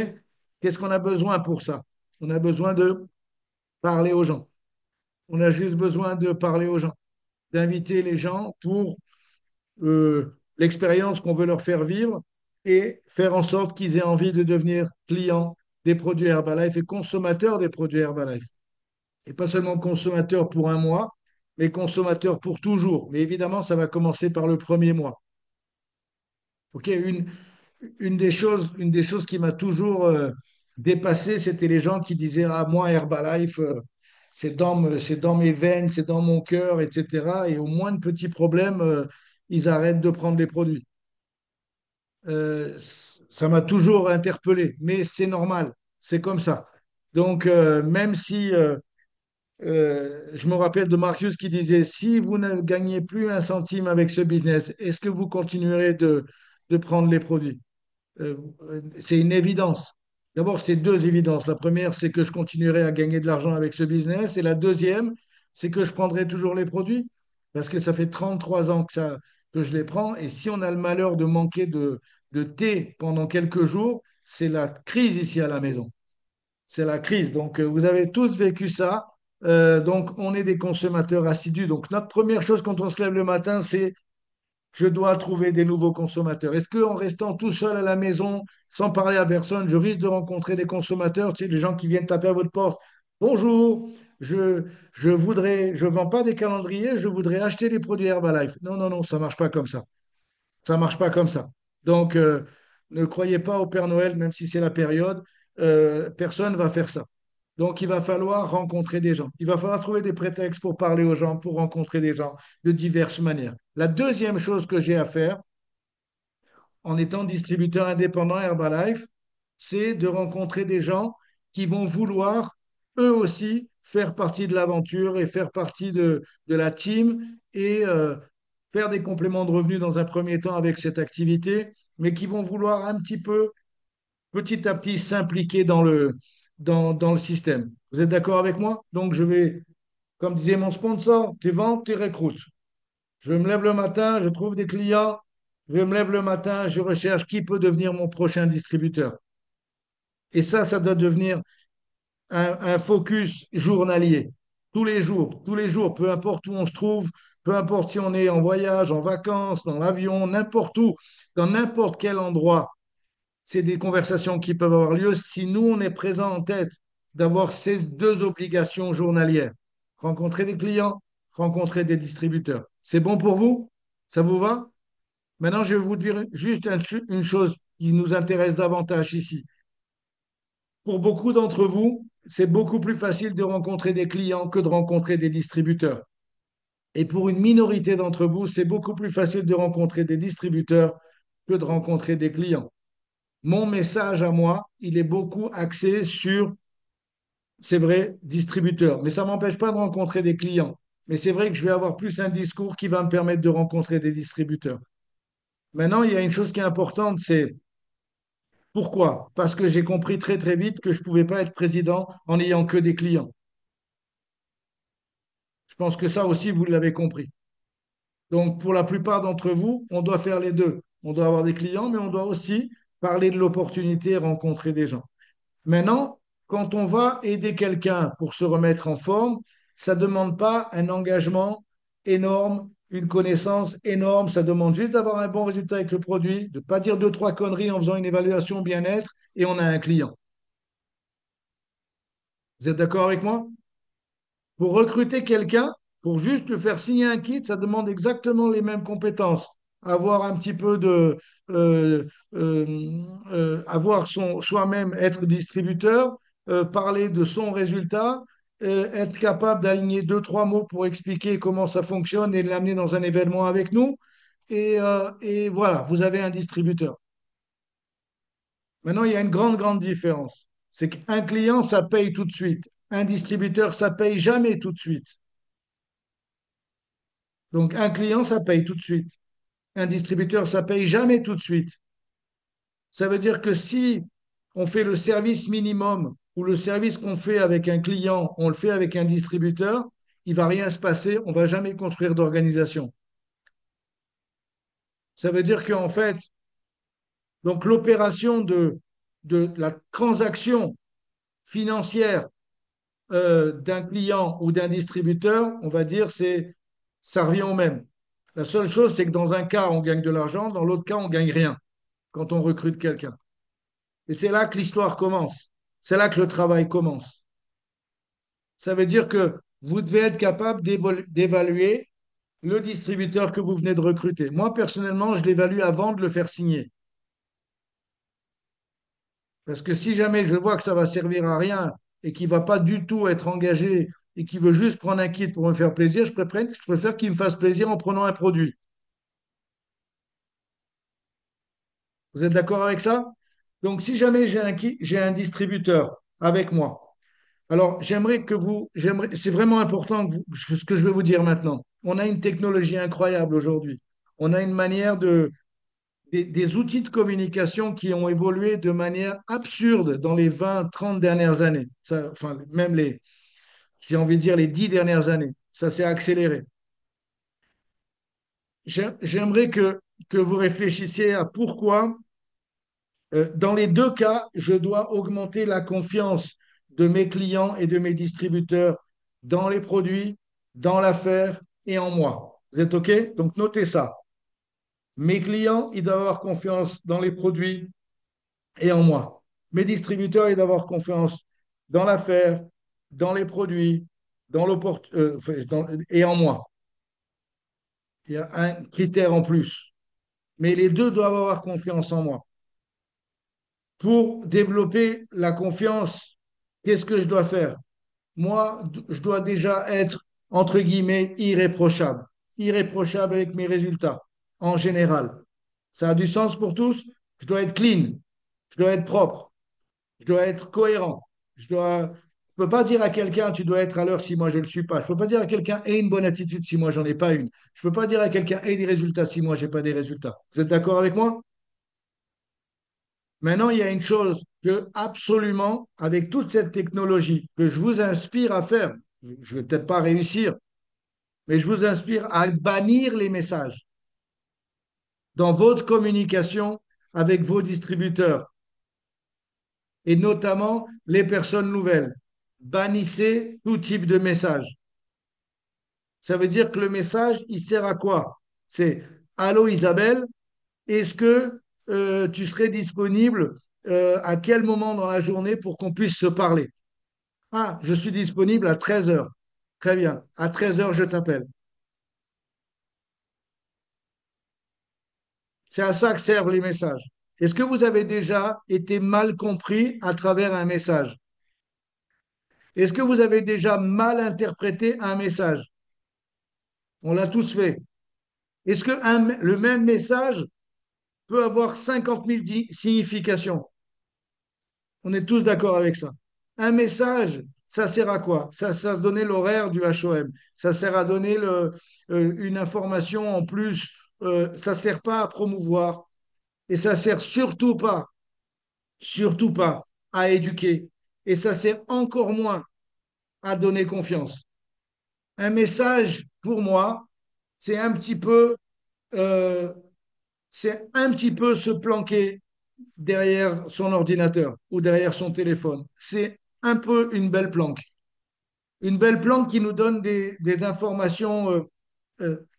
Qu'est-ce qu'on a besoin pour ça? On a besoin de parler aux gens. On a juste besoin de parler aux gens, d'inviter les gens pour l'expérience qu'on veut leur faire vivre et faire en sorte qu'ils aient envie de devenir clients des produits Herbalife et consommateurs des produits Herbalife. Et pas seulement consommateurs pour un mois, mais consommateurs pour toujours. Mais évidemment, ça va commencer par le premier mois. OK, une des choses qui m'a toujours dépassé, c'était les gens qui disaient, ah, moi, Herbalife, c'est dans mes veines, c'est dans mon cœur, etc. Et au moins de petits problèmes, ils arrêtent de prendre les produits. Ça m'a toujours interpellé, mais c'est normal, c'est comme ça. Donc, même si je me rappelle de Marcus qui disait, si vous ne gagnez plus un centime avec ce business, est-ce que vous continuerez de prendre les produits? C'est une évidence. D'abord, c'est deux évidences. La première, c'est que je continuerai à gagner de l'argent avec ce business. Et la deuxième, c'est que je prendrai toujours les produits. Parce que ça fait 33 ans que je les prends. Et si on a le malheur de manquer de thé pendant quelques jours, c'est la crise ici à la maison. C'est la crise. Donc, vous avez tous vécu ça. Donc, on est des consommateurs assidus. Donc, notre première chose quand on se lève le matin, c'est je dois trouver des nouveaux consommateurs. Est-ce qu'en restant tout seul à la maison, sans parler à personne, je risque de rencontrer des consommateurs, tu sais, des gens qui viennent taper à votre porte? Bonjour, je vends pas des calendriers, je voudrais acheter des produits Herbalife. Non, non, non, ça marche pas comme ça. Ça marche pas comme ça. Donc, ne croyez pas au Père Noël, même si c'est la période. Personne va faire ça. Donc, il va falloir rencontrer des gens. Il va falloir trouver des prétextes pour parler aux gens, pour rencontrer des gens de diverses manières. La deuxième chose que j'ai à faire en étant distributeur indépendant Herbalife, c'est de rencontrer des gens qui vont vouloir eux aussi faire partie de l'aventure et faire partie de la team et faire des compléments de revenus dans un premier temps avec cette activité, mais qui vont vouloir un petit peu, petit à petit, s'impliquer dans le système. Vous êtes d'accord avec moi? Donc, je vais, comme disait mon sponsor, tes ventes, tes recrutes. Je me lève le matin, je trouve des clients. Je me lève le matin, je recherche qui peut devenir mon prochain distributeur. Et ça doit devenir un focus journalier. Tous les jours, peu importe où on se trouve, peu importe si on est en voyage, en vacances, dans l'avion, n'importe où, dans n'importe quel endroit, c'est des conversations qui peuvent avoir lieu si nous, on est présent en tête d'avoir ces deux obligations journalières. Rencontrer des clients, rencontrer des distributeurs. C'est bon pour vous? Ça vous va? Maintenant, je vais vous dire juste une chose qui nous intéresse davantage ici. Pour beaucoup d'entre vous, c'est beaucoup plus facile de rencontrer des clients que de rencontrer des distributeurs. Et pour une minorité d'entre vous, c'est beaucoup plus facile de rencontrer des distributeurs que de rencontrer des clients. Mon message à moi, il est beaucoup axé sur, c'est vrai, distributeurs. Mais ça ne m'empêche pas de rencontrer des clients. Mais c'est vrai que je vais avoir plus un discours qui va me permettre de rencontrer des distributeurs. Maintenant, il y a une chose qui est importante, c'est Pourquoi? Parce que j'ai compris très très vite que je ne pouvais pas être président en n'ayant que des clients. Je pense que ça aussi, vous l'avez compris. Donc, pour la plupart d'entre vous, on doit faire les deux. On doit avoir des clients, mais on doit aussi parler de l'opportunité et rencontrer des gens. Maintenant, quand on va aider quelqu'un pour se remettre en forme, ça ne demande pas un engagement énorme, une connaissance énorme. Ça demande juste d'avoir un bon résultat avec le produit, de ne pas dire deux, trois conneries en faisant une évaluation bien-être et on a un client. Vous êtes d'accord avec moi? Pour recruter quelqu'un, pour juste le faire signer un kit, ça demande exactement les mêmes compétences. Avoir un petit peu de, euh, avoir son soi-même être distributeur, parler de son résultat, être capable d'aligner deux, trois mots pour expliquer comment ça fonctionne et l'amener dans un événement avec nous. Et voilà, vous avez un distributeur. Maintenant, il y a une grande, grande différence. C'est qu'un client, ça paye tout de suite. Un distributeur, ça paye jamais tout de suite. Donc, un client, ça paye tout de suite. Un distributeur, ça paye jamais tout de suite. Ça veut dire que si on fait le service minimum ou le service qu'on fait avec un client, on le fait avec un distributeur, il va rien se passer, on va jamais construire d'organisation. Ça veut dire qu'en fait, donc l'opération de la transaction financière d'un client ou d'un distributeur, on va dire, ça revient au même. La seule chose, c'est que dans un cas, on gagne de l'argent, dans l'autre cas, on gagne rien quand on recrute quelqu'un. Et c'est là que l'histoire commence. C'est là que le travail commence. Ça veut dire que vous devez être capable d'évaluer le distributeur que vous venez de recruter. Moi, personnellement, je l'évalue avant de le faire signer. Parce que si jamais je vois que ça va servir à rien et qu'il ne va pas du tout être engagé et qu'il veut juste prendre un kit pour me faire plaisir, je préfère qu'il me fasse plaisir en prenant un produit. Vous êtes d'accord avec ça? Donc, si jamais j'ai un distributeur avec moi, alors c'est vraiment important ce que je vais vous dire maintenant. On a une technologie incroyable aujourd'hui. On a une manière des outils de communication qui ont évolué de manière absurde dans les 20, 30 dernières années. Enfin, même j'ai envie de dire les 10 dernières années. Ça s'est accéléré. J'aimerais que vous réfléchissiez à pourquoi dans les deux cas, je dois augmenter la confiance de mes clients et de mes distributeurs dans les produits, dans l'affaire et en moi. Vous êtes OK? Donc notez ça. Mes clients, ils doivent avoir confiance dans les produits et en moi. Mes distributeurs, ils doivent avoir confiance dans l'affaire, dans les produits, et en moi. Il y a un critère en plus. Mais les deux doivent avoir confiance en moi. Pour développer la confiance, qu'est-ce que je dois faire? Moi, je dois déjà être, entre guillemets, irréprochable. Irréprochable avec mes résultats, en général. Ça a du sens pour tous? Je dois être clean, je dois être propre, je dois être cohérent. Je peux pas dire à quelqu'un, tu dois être à l'heure si moi je ne le suis pas. Je peux pas dire à quelqu'un, aie une bonne attitude si moi j'en ai pas une. Je peux pas dire à quelqu'un, aie des résultats si moi j'ai pas des résultats. Vous êtes d'accord avec moi? Maintenant, il y a une chose que absolument, avec toute cette technologie, que je vous inspire à faire, je ne vais peut-être pas réussir, mais je vous inspire à bannir les messages dans votre communication avec vos distributeurs et notamment les personnes nouvelles. Bannissez tout type de message. Ça veut dire que le message, il sert à quoi? C'est Allô Isabelle, est-ce que tu serais disponible à quel moment dans la journée pour qu'on puisse se parler? Ah, je suis disponible à 13 heures. Très bien. À 13 heures, je t'appelle. C'est à ça que servent les messages. Est-ce que vous avez déjà été mal compris à travers un message? Est-ce que vous avez déjà mal interprété un message? On l'a tous fait. Est-ce que le même message peut avoir 50 000 significations? On est tous d'accord avec ça. Un message, ça sert à quoi? Ça sert à donner l'horaire du HOM. Ça sert à donner une information en plus. Ça ne sert pas à promouvoir. Et ça ne sert surtout pas surtout pas à éduquer. Et ça sert encore moins à donner confiance. Un message, pour moi, c'est un petit peu, euh, c'est un petit peu se planquer derrière son ordinateur ou derrière son téléphone. C'est un peu une belle planque. Une belle planque qui nous donne des informations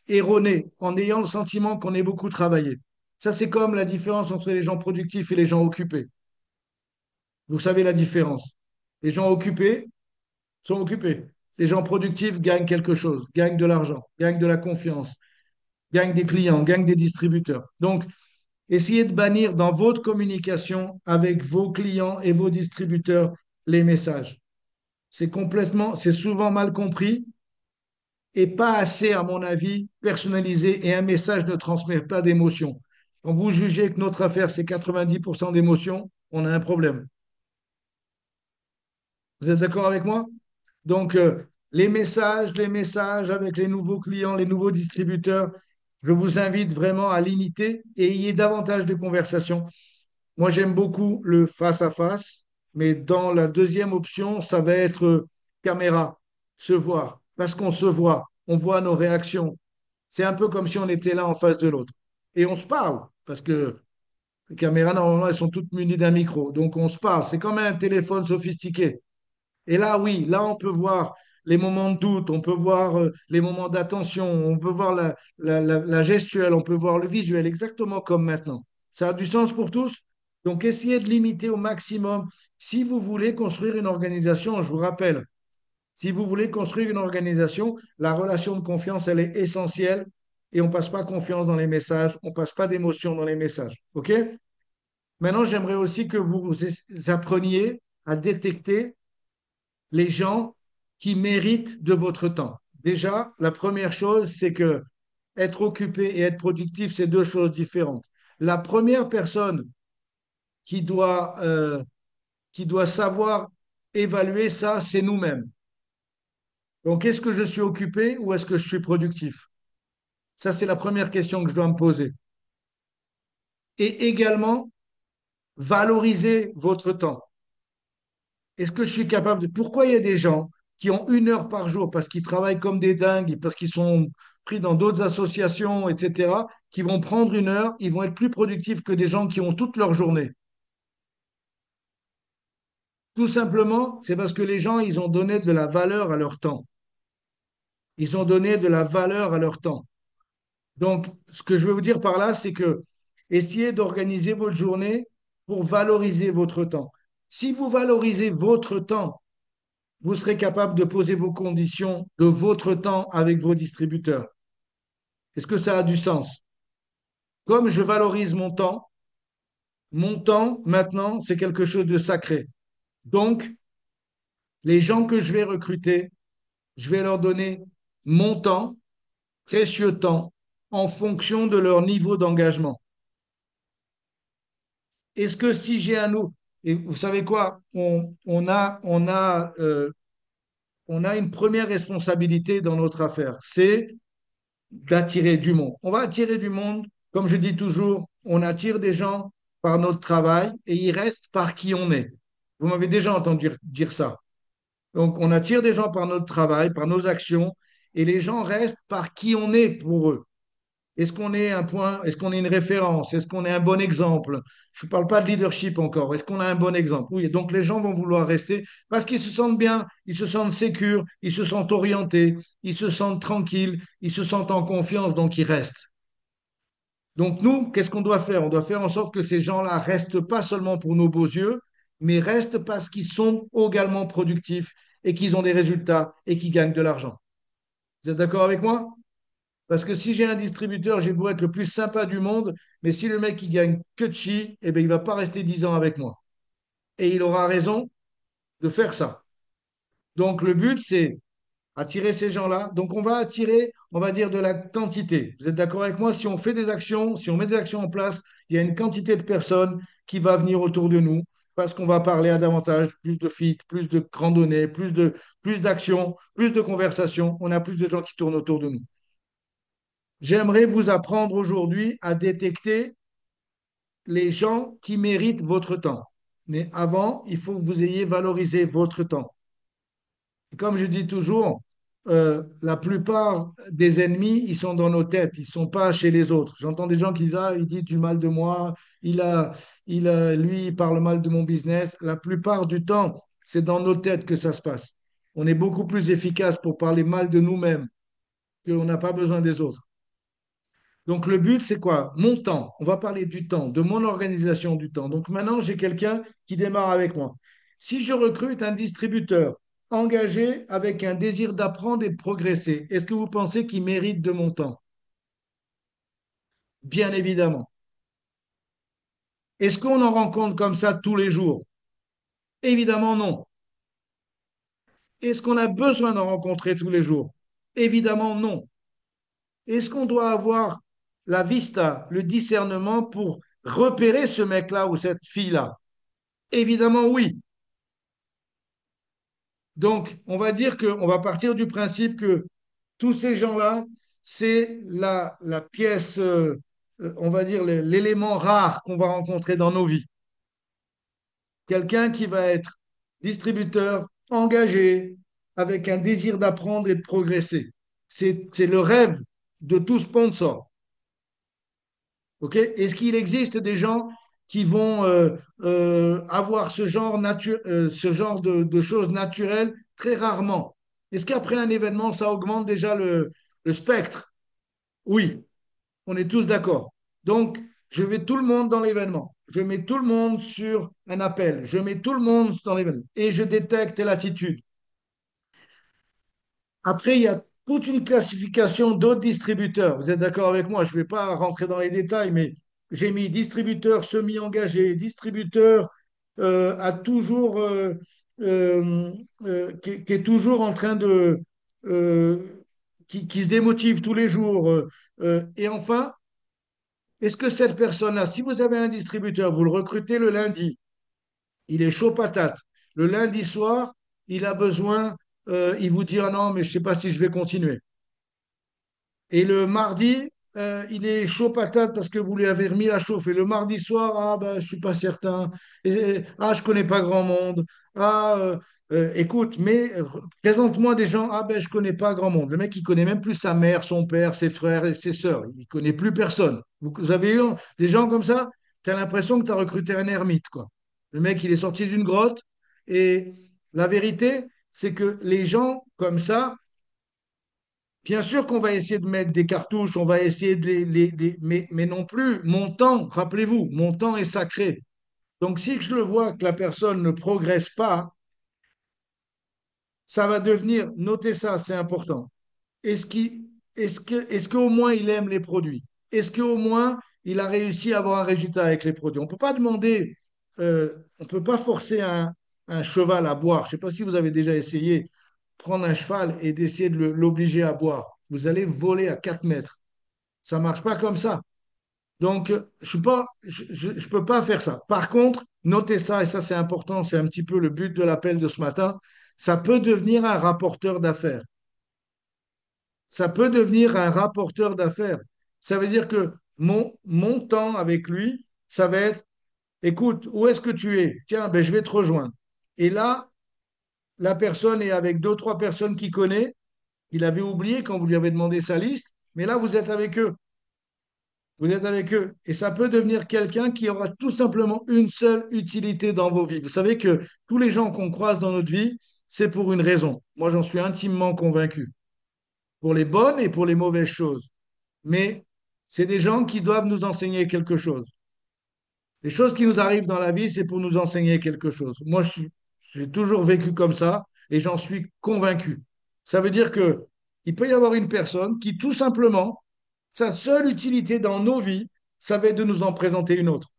erronées en ayant le sentiment qu'on ait beaucoup travaillé. Ça, c'est comme la différence entre les gens productifs et les gens occupés. Vous savez la différence. Les gens occupés sont occupés. Les gens productifs gagnent quelque chose, gagnent de l'argent, gagnent de la confiance, gagnent des clients, gagnent des distributeurs. Donc, essayez de bannir dans votre communication avec vos clients et vos distributeurs les messages. C'est souvent mal compris et pas assez, à mon avis, personnalisé. Et un message ne transmet pas d'émotion. Quand vous jugez que notre affaire, c'est 90% d'émotion, on a un problème. Vous êtes d'accord avec moi? Donc, les messages avec les nouveaux clients, les nouveaux distributeurs, je vous invite vraiment à limiter et ayez davantage de conversations. Moi, j'aime beaucoup le face-à-face, mais dans la deuxième option, ça va être caméra, se voir, parce qu'on se voit, on voit nos réactions. C'est un peu comme si on était là en face de l'autre. Et on se parle, parce que les caméras, normalement, elles sont toutes munies d'un micro. Donc, on se parle. C'est comme un téléphone sophistiqué. Et là, oui, là, on peut voir les moments de doute, on peut voir les moments d'attention, on peut voir la gestuelle, on peut voir le visuel, exactement comme maintenant. Ça a du sens pour tous? Donc, essayez de limiter au maximum. Si vous voulez construire une organisation, je vous rappelle, si vous voulez construire une organisation, la relation de confiance, elle est essentielle et on ne passe pas confiance dans les messages, on ne passe pas d'émotion dans les messages. OK? Maintenant, j'aimerais aussi que vous appreniez à détecter les gens qui méritent de votre temps. Déjà, la première chose, c'est que être occupé et être productif, c'est deux choses différentes. La première personne qui qui doit savoir évaluer ça, c'est nous-mêmes. Donc, est-ce que je suis occupé ou est-ce que je suis productif? Ça, c'est la première question que je dois me poser. Et également, valoriser votre temps. Est-ce que je suis capable de... Pourquoi il y a des gens qui ont 1 heure par jour parce qu'ils travaillent comme des dingues, et parce qu'ils sont pris dans d'autres associations, etc., qui vont prendre 1 heure, ils vont être plus productifs que des gens qui ont toute leur journée. Tout simplement, c'est parce que les gens, ils ont donné de la valeur à leur temps. Ils ont donné de la valeur à leur temps. Donc, ce que je veux vous dire par là, c'est que essayez d'organiser votre journée pour valoriser votre temps. Si vous valorisez votre temps, vous serez capable de poser vos conditions de votre temps avec vos distributeurs. Est-ce que ça a du sens? Comme je valorise mon temps maintenant, c'est quelque chose de sacré. Donc, les gens que je vais recruter, je vais leur donner mon temps, précieux temps, en fonction de leur niveau d'engagement. Est-ce que si j'ai un autre, et vous savez quoi, on a une première responsabilité dans notre affaire, c'est d'attirer du monde. On va attirer du monde, comme je dis toujours, on attire des gens par notre travail et ils restent par qui on est. Vous m'avez déjà entendu dire ça. Donc, on attire des gens par notre travail, par nos actions, et les gens restent par qui on est pour eux. Est-ce qu'on est un point, est-ce qu'on est une référence? Est-ce qu'on est un bon exemple? Je ne parle pas de leadership encore. Est-ce qu'on a un bon exemple? Oui, donc les gens vont vouloir rester parce qu'ils se sentent bien, ils se sentent sécures, ils se sentent orientés, ils se sentent tranquilles, ils se sentent en confiance, donc ils restent. Donc nous, qu'est-ce qu'on doit faire? On doit faire en sorte que ces gens-là restent pas seulement pour nos beaux yeux, mais restent parce qu'ils sont également productifs et qu'ils ont des résultats et qu'ils gagnent de l'argent. Vous êtes d'accord avec moi? Parce que si j'ai un distributeur, j'ai beau être le plus sympa du monde, mais si le mec il gagne que de chi, eh ben, il ne va pas rester 10 ans avec moi. Et il aura raison de faire ça. Donc le but, c'est attirer ces gens-là. Donc on va attirer, on va dire, de la quantité. Vous êtes d'accord avec moi? Si on fait des actions, si on met des actions en place, il y a une quantité de personnes qui va venir autour de nous parce qu'on va parler à davantage, plus de feats, plus de randonnées, plus d'actions, plus de conversations. On a plus de gens qui tournent autour de nous. J'aimerais vous apprendre aujourd'hui à détecter les gens qui méritent votre temps. Mais avant, il faut que vous ayez valorisé votre temps. Comme je dis toujours, la plupart des ennemis, ils sont dans nos têtes, ils ne sont pas chez les autres. J'entends des gens qui disent, ah, il dit du mal de moi, lui, il parle mal de mon business. La plupart du temps, c'est dans nos têtes que ça se passe. On est beaucoup plus efficace pour parler mal de nous-mêmes qu'on n'a pas besoin des autres. Donc le but, c'est quoi? Mon temps. On va parler du temps, de mon organisation du temps. Donc maintenant, j'ai quelqu'un qui démarre avec moi. Si je recrute un distributeur engagé avec un désir d'apprendre et de progresser, est-ce que vous pensez qu'il mérite de mon temps? Bien évidemment. Est-ce qu'on en rencontre comme ça tous les jours? Évidemment non. Est-ce qu'on a besoin d'en rencontrer tous les jours? Évidemment non. Est-ce qu'on doit avoir la vista, le discernement pour repérer ce mec-là ou cette fille-là? Évidemment oui. Donc, on va dire qu'on va partir du principe que tous ces gens-là, c'est la pièce, on va dire l'élément rare qu'on va rencontrer dans nos vies. Quelqu'un qui va être distributeur, engagé, avec un désir d'apprendre et de progresser. C'est le rêve de tout sponsor. Ok? Est-ce qu'il existe des gens qui vont avoir ce genre de choses naturelles? Très rarement. Est-ce qu'après un événement, ça augmente déjà le spectre? Oui, on est tous d'accord. Donc, je mets tout le monde dans l'événement. Je mets tout le monde sur un appel. Je mets tout le monde dans l'événement. Et je détecte l'attitude. Après, il y a toute une classification d'autres distributeurs. Vous êtes d'accord avec moi? Je ne vais pas rentrer dans les détails, mais j'ai mis distributeur semi-engagé, distributeur à toujours, qui est toujours en train euh, qui se démotive tous les jours. Et enfin, est-ce que cette personne-là, si vous avez un distributeur, vous le recrutez le lundi, il est chaud patate. Le lundi soir, il a besoin, il vous dit, ah non, mais je ne sais pas si je vais continuer. Et le mardi, il est chaud patate parce que vous lui avez remis la chauffe. Et le mardi soir, ah ben, je suis pas certain. Ah, je connais pas grand monde. Ah, écoute, mais présente-moi des gens. Ah ben, je connais pas grand monde. Le mec, il connaît même plus sa mère, son père, ses frères et ses sœurs. Il connaît plus personne. Vous avez eu des gens comme ça? Tu as l'impression que tu as recruté un ermite, quoi. Le mec, il est sorti d'une grotte. Et la vérité, c'est que les gens comme ça, bien sûr qu'on va essayer de mettre des cartouches, on va essayer de mais non plus, mon temps, rappelez-vous, mon temps est sacré. Donc si je le vois que la personne ne progresse pas, ça va devenir, notez ça, c'est important. Est-ce qu'il, est-ce qu'au moins il aime les produits? Est-ce qu'au moins il a réussi à avoir un résultat avec les produits? On ne peut pas demander, on ne peut pas forcer un cheval à boire. Je ne sais pas si vous avez déjà essayé prendre un cheval et d'essayer de l'obliger à boire. Vous allez voler à 4 mètres. Ça marche pas comme ça. Donc, je peux pas faire ça. Par contre, notez ça, et ça c'est important, c'est un petit peu le but de l'appel de ce matin, ça peut devenir un rapporteur d'affaires. Ça peut devenir un rapporteur d'affaires. Ça veut dire que mon temps avec lui, ça va être, écoute, où est-ce que tu es? Tiens, ben, je vais te rejoindre. Et là, la personne est avec deux, trois personnes qu'il connaît. Il avait oublié quand vous lui avez demandé sa liste, mais là, vous êtes avec eux. Vous êtes avec eux. Et ça peut devenir quelqu'un qui aura tout simplement une seule utilité dans vos vies. Vous savez que tous les gens qu'on croise dans notre vie, c'est pour une raison. Moi, j'en suis intimement convaincu. Pour les bonnes et pour les mauvaises choses. Mais c'est des gens qui doivent nous enseigner quelque chose. Les choses qui nous arrivent dans la vie, c'est pour nous enseigner quelque chose. Moi, j'ai toujours vécu comme ça et j'en suis convaincu. Ça veut dire que il peut y avoir une personne qui, tout simplement, sa seule utilité dans nos vies, ça va être de nous en présenter une autre.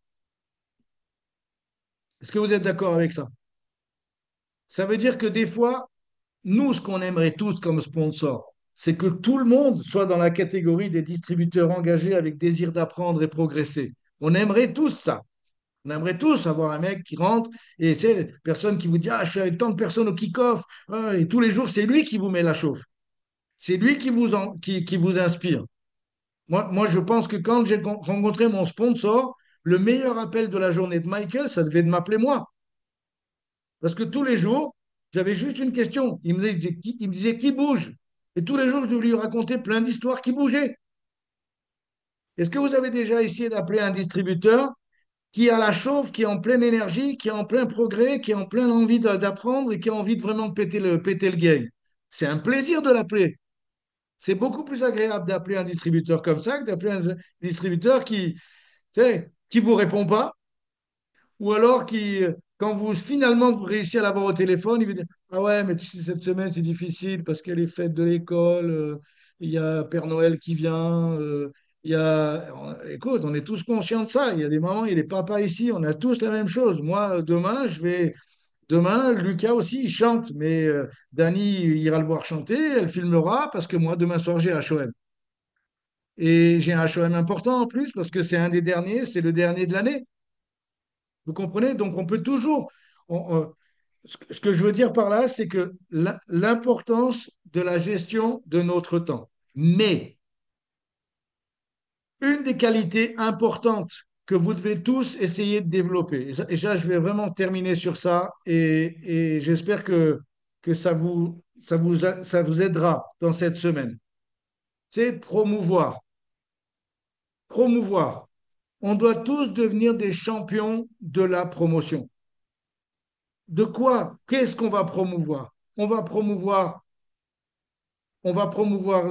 Est-ce que vous êtes d'accord avec ça? Ça veut dire que des fois, nous, ce qu'on aimerait tous comme sponsor, c'est que tout le monde soit dans la catégorie des distributeurs engagés avec désir d'apprendre et progresser. On aimerait tous ça. On aimerait tous avoir un mec qui rentre et c'est personne qui vous dit, ah, je suis avec tant de personnes au kick-off, ah, et tous les jours, c'est lui qui vous met la chauffe. C'est lui qui vous inspire. Moi, je pense que quand j'ai rencontré mon sponsor, le meilleur appel de la journée de Michael, ça devait de m'appeler moi. Parce que tous les jours, j'avais juste une question. Il me disait qui bouge? Et tous les jours, je lui racontais plein d'histoires qui bougeaient. Est-ce que vous avez déjà essayé d'appeler un distributeur qui a la chauffe, qui est en pleine énergie, qui est en plein progrès, qui est en pleine envie d'apprendre et qui a envie de vraiment péter le game? C'est un plaisir de l'appeler. C'est beaucoup plus agréable d'appeler un distributeur comme ça que d'appeler un distributeur qui, tu sais, qui vous répond pas, ou alors qui, quand vous finalement vous réussissez à l'avoir au téléphone, il vous dit, ah ouais, mais tu sais, cette semaine c'est difficile parce qu'il y a les fêtes de l'école, il y a Père Noël qui vient, il y a... Écoute, on est tous conscients de ça. Il y a des mamans, il y a des papas ici, on a tous la même chose. Moi, demain, Demain, Lucas aussi, il chante, mais Dani ira le voir chanter, elle filmera, parce que moi, demain soir, j'ai HOM. Et j'ai un HOM important en plus, parce que c'est un des derniers, c'est le dernier de l'année. Vous comprenez? Donc, on peut toujours. Ce que je veux dire par là, c'est que l'importance de la gestion de notre temps. Mais une des qualités importantes que vous devez tous essayer de développer, et ça, je vais vraiment terminer sur ça, et j'espère que ça vous aidera dans cette semaine, c'est promouvoir. Promouvoir. On doit tous devenir des champions de la promotion. De quoi? Qu'est-ce qu'on va promouvoir? On va promouvoir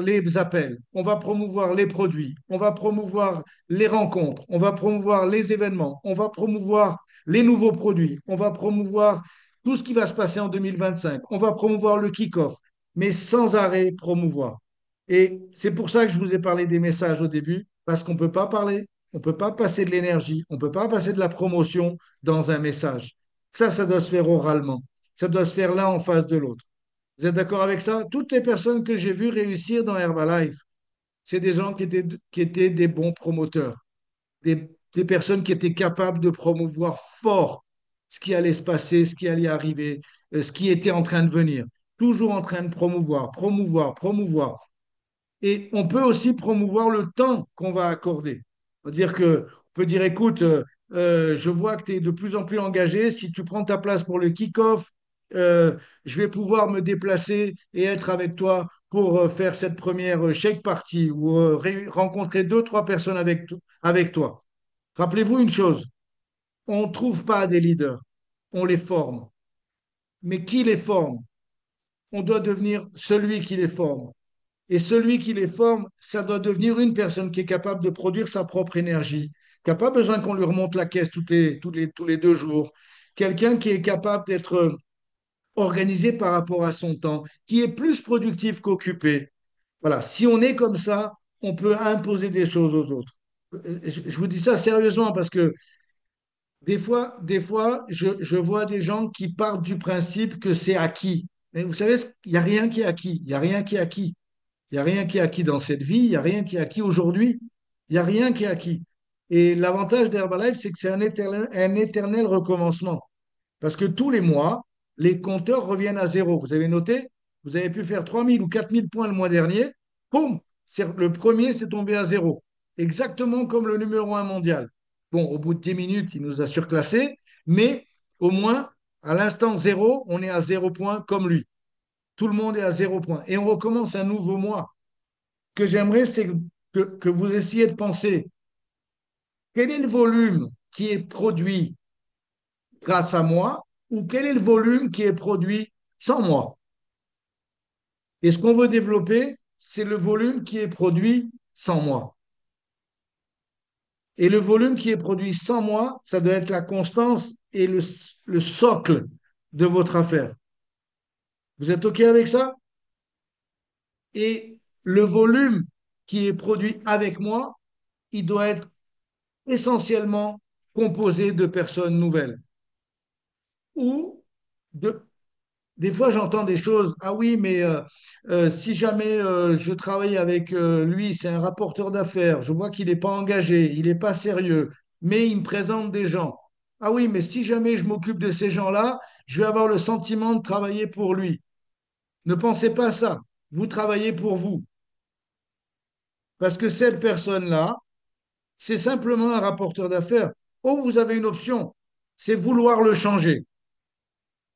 les appels, on va promouvoir les produits, on va promouvoir les rencontres, on va promouvoir les événements, on va promouvoir les nouveaux produits, on va promouvoir tout ce qui va se passer en 2025, on va promouvoir le kick-off, mais sans arrêt promouvoir. Et c'est pour ça que je vous ai parlé des messages au début, parce qu'on ne peut pas parler, on ne peut pas passer de l'énergie, on ne peut pas passer de la promotion dans un message. Ça doit se faire oralement. Ça doit se faire l'un en face de l'autre. Vous êtes d'accord avec ça? Toutes les personnes que j'ai vues réussir dans Herbalife, c'est des gens qui étaient des bons promoteurs, des personnes qui étaient capables de promouvoir fort ce qui allait se passer, ce qui allait arriver, ce qui était en train de venir. Toujours en train de promouvoir, promouvoir, promouvoir. Et on peut aussi promouvoir le temps qu'on va accorder. C'est-à-dire que on peut dire, écoute, je vois que tu es de plus en plus engagé. Si tu prends ta place pour le kick-off, je vais pouvoir me déplacer et être avec toi pour faire cette première shake party ou rencontrer deux, trois personnes avec toi. Rappelez-vous une chose, on ne trouve pas des leaders, on les forme. Mais qui les forme? On doit devenir celui qui les forme. Et celui qui les forme, ça doit devenir une personne qui est capable de produire sa propre énergie, qui n'a pas besoin qu'on lui remonte la caisse tous les 2 jours. Quelqu'un qui est capable d'être organisé par rapport à son temps, qui est plus productif qu'occupé. Voilà, si on est comme ça, on peut imposer des choses aux autres. Je vous dis ça sérieusement parce que je vois des gens qui partent du principe que c'est acquis. Mais vous savez, il n'y a rien qui est acquis. Il n'y a rien qui est acquis. Il n'y a rien qui est acquis dans cette vie, il n'y a rien qui est acquis aujourd'hui, il n'y a rien qui est acquis. Et l'avantage d'Herbalife, c'est que c'est un éternel recommencement. Parce que tous les mois, les compteurs reviennent à zéro. Vous avez noté? Vous avez pu faire 3 000 ou 4 000 points le mois dernier. Boum! Le premier, c'est tombé à zéro. Exactement comme le numéro 1 mondial. Bon, au bout de 10 minutes, il nous a surclassé, mais au moins, à l'instant zéro, on est à 0 point comme lui. Tout le monde est à 0 point. Et on recommence un nouveau mois. Ce que j'aimerais, c'est que vous essayiez de penser quel est le volume qui est produit grâce à moi ou quel est le volume qui est produit sans moi. Et ce qu'on veut développer, c'est le volume qui est produit sans moi. Et le volume qui est produit sans moi, ça doit être la constance et le socle de votre affaire. Vous êtes OK avec ça? Et le volume qui est produit avec moi, il doit être essentiellement composé de personnes nouvelles. Ou de, des fois, j'entends des choses. Ah oui, mais si jamais je travaille avec lui, c'est un rapporteur d'affaires. Je vois qu'il n'est pas engagé, il n'est pas sérieux, mais il me présente des gens. Ah oui, mais si jamais je m'occupe de ces gens-là, je vais avoir le sentiment de travailler pour lui. Ne pensez pas ça. Vous travaillez pour vous. Parce que cette personne-là, c'est simplement un rapporteur d'affaires. Ou vous avez une option, c'est vouloir le changer.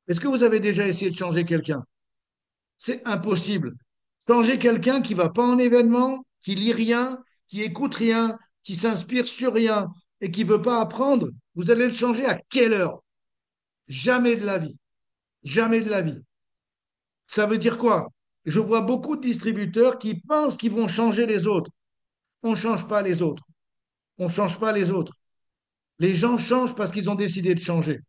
Est-ce que vous avez déjà essayé de changer quelqu'un? C'est impossible. Changer quelqu'un qui va pas en événement, qui lit rien, qui écoute rien, qui s'inspire sur rien et qui veut pas apprendre, vous allez le changer à quelle heure? Jamais de la vie. Jamais de la vie. Ça veut dire quoi? Je vois beaucoup de distributeurs qui pensent qu'ils vont changer les autres. On ne change pas les autres. On ne change pas les autres. Les gens changent parce qu'ils ont décidé de changer.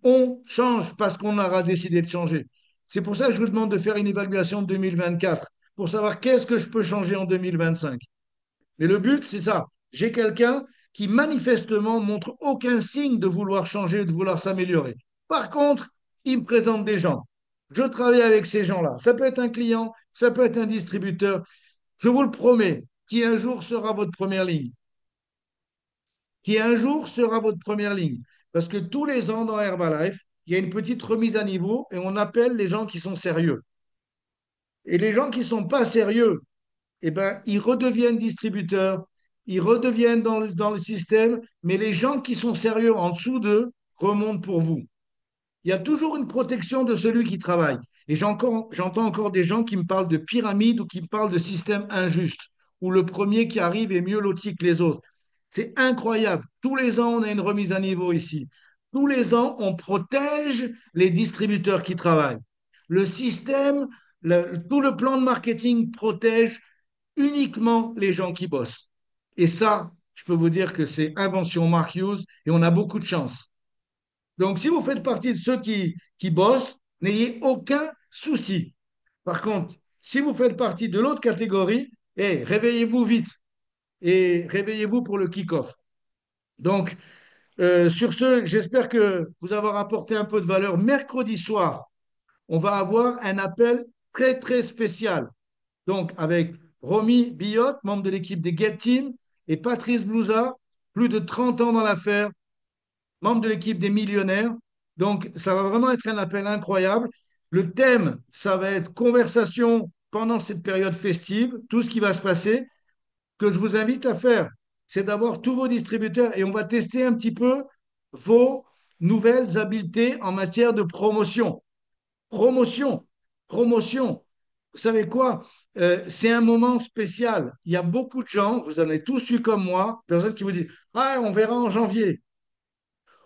On change parce qu'on aura décidé de changer. C'est pour ça que je vous demande de faire une évaluation de 2024 pour savoir qu'est-ce que je peux changer en 2025. Mais le but, c'est ça. J'ai quelqu'un qui manifestement montre aucun signe de vouloir changer, de vouloir s'améliorer. Par contre, il me présente des gens. Je travaille avec ces gens-là. Ça peut être un client, ça peut être un distributeur. Je vous le promets, qui un jour sera votre première ligne. Qui un jour sera votre première ligne. Parce que tous les ans dans Herbalife, il y a une petite remise à niveau et on appelle les gens qui sont sérieux. Et les gens qui ne sont pas sérieux, eh ben, ils redeviennent distributeurs, ils redeviennent dans le système, mais les gens qui sont sérieux en dessous d'eux remontent pour vous. Il y a toujours une protection de celui qui travaille. Et j'entends encore des gens qui me parlent de pyramide ou qui me parlent de système injuste, où le premier qui arrive est mieux loti que les autres. C'est incroyable. Tous les ans, on a une remise à niveau ici. Tous les ans, on protège les distributeurs qui travaillent. Le système, tout le plan de marketing protège uniquement les gens qui bossent. Et ça, je peux vous dire que c'est invention Mark Hughes et on a beaucoup de chance. Donc, si vous faites partie de ceux qui bossent, n'ayez aucun souci. Par contre, si vous faites partie de l'autre catégorie, réveillez-vous vite et réveillez-vous pour le kick-off. Donc, sur ce, j'espère que vous avoir apporté un peu de valeur. Mercredi soir, on va avoir un appel très, très spécial. Donc, avec Romy Billotte, membre de l'équipe des Get Team, et Patrice Blouza, plus de 30 ans dans l'affaire, membre de l'équipe des millionnaires. Donc, ça va vraiment être un appel incroyable. Le thème, ça va être conversation pendant cette période festive, tout ce qui va se passer. Que je vous invite à faire, c'est d'avoir tous vos distributeurs et on va tester un petit peu vos nouvelles habiletés en matière de promotion. Promotion, promotion. Vous savez quoi? C'est un moment spécial. Il y a beaucoup de gens, vous en avez tous eu comme moi, personnes qui vous disent, ah, on verra en janvier,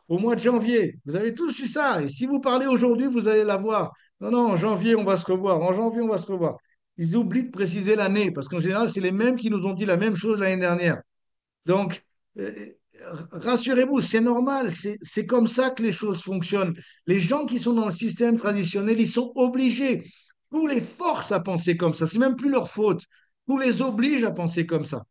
au mois de janvier. Vous avez tous eu ça. Et si vous parlez aujourd'hui, vous allez l'avoir. Non, non, en janvier, on va se revoir. En janvier, on va se revoir. Ils oublient de préciser l'année, parce qu'en général, c'est les mêmes qui nous ont dit la même chose l'année dernière. Donc, euh, rassurez-vous, c'est normal, c'est comme ça que les choses fonctionnent. Les gens qui sont dans le système traditionnel, ils sont obligés. Tout les force à penser comme ça. C'est même plus leur faute. Tout les oblige à penser comme ça.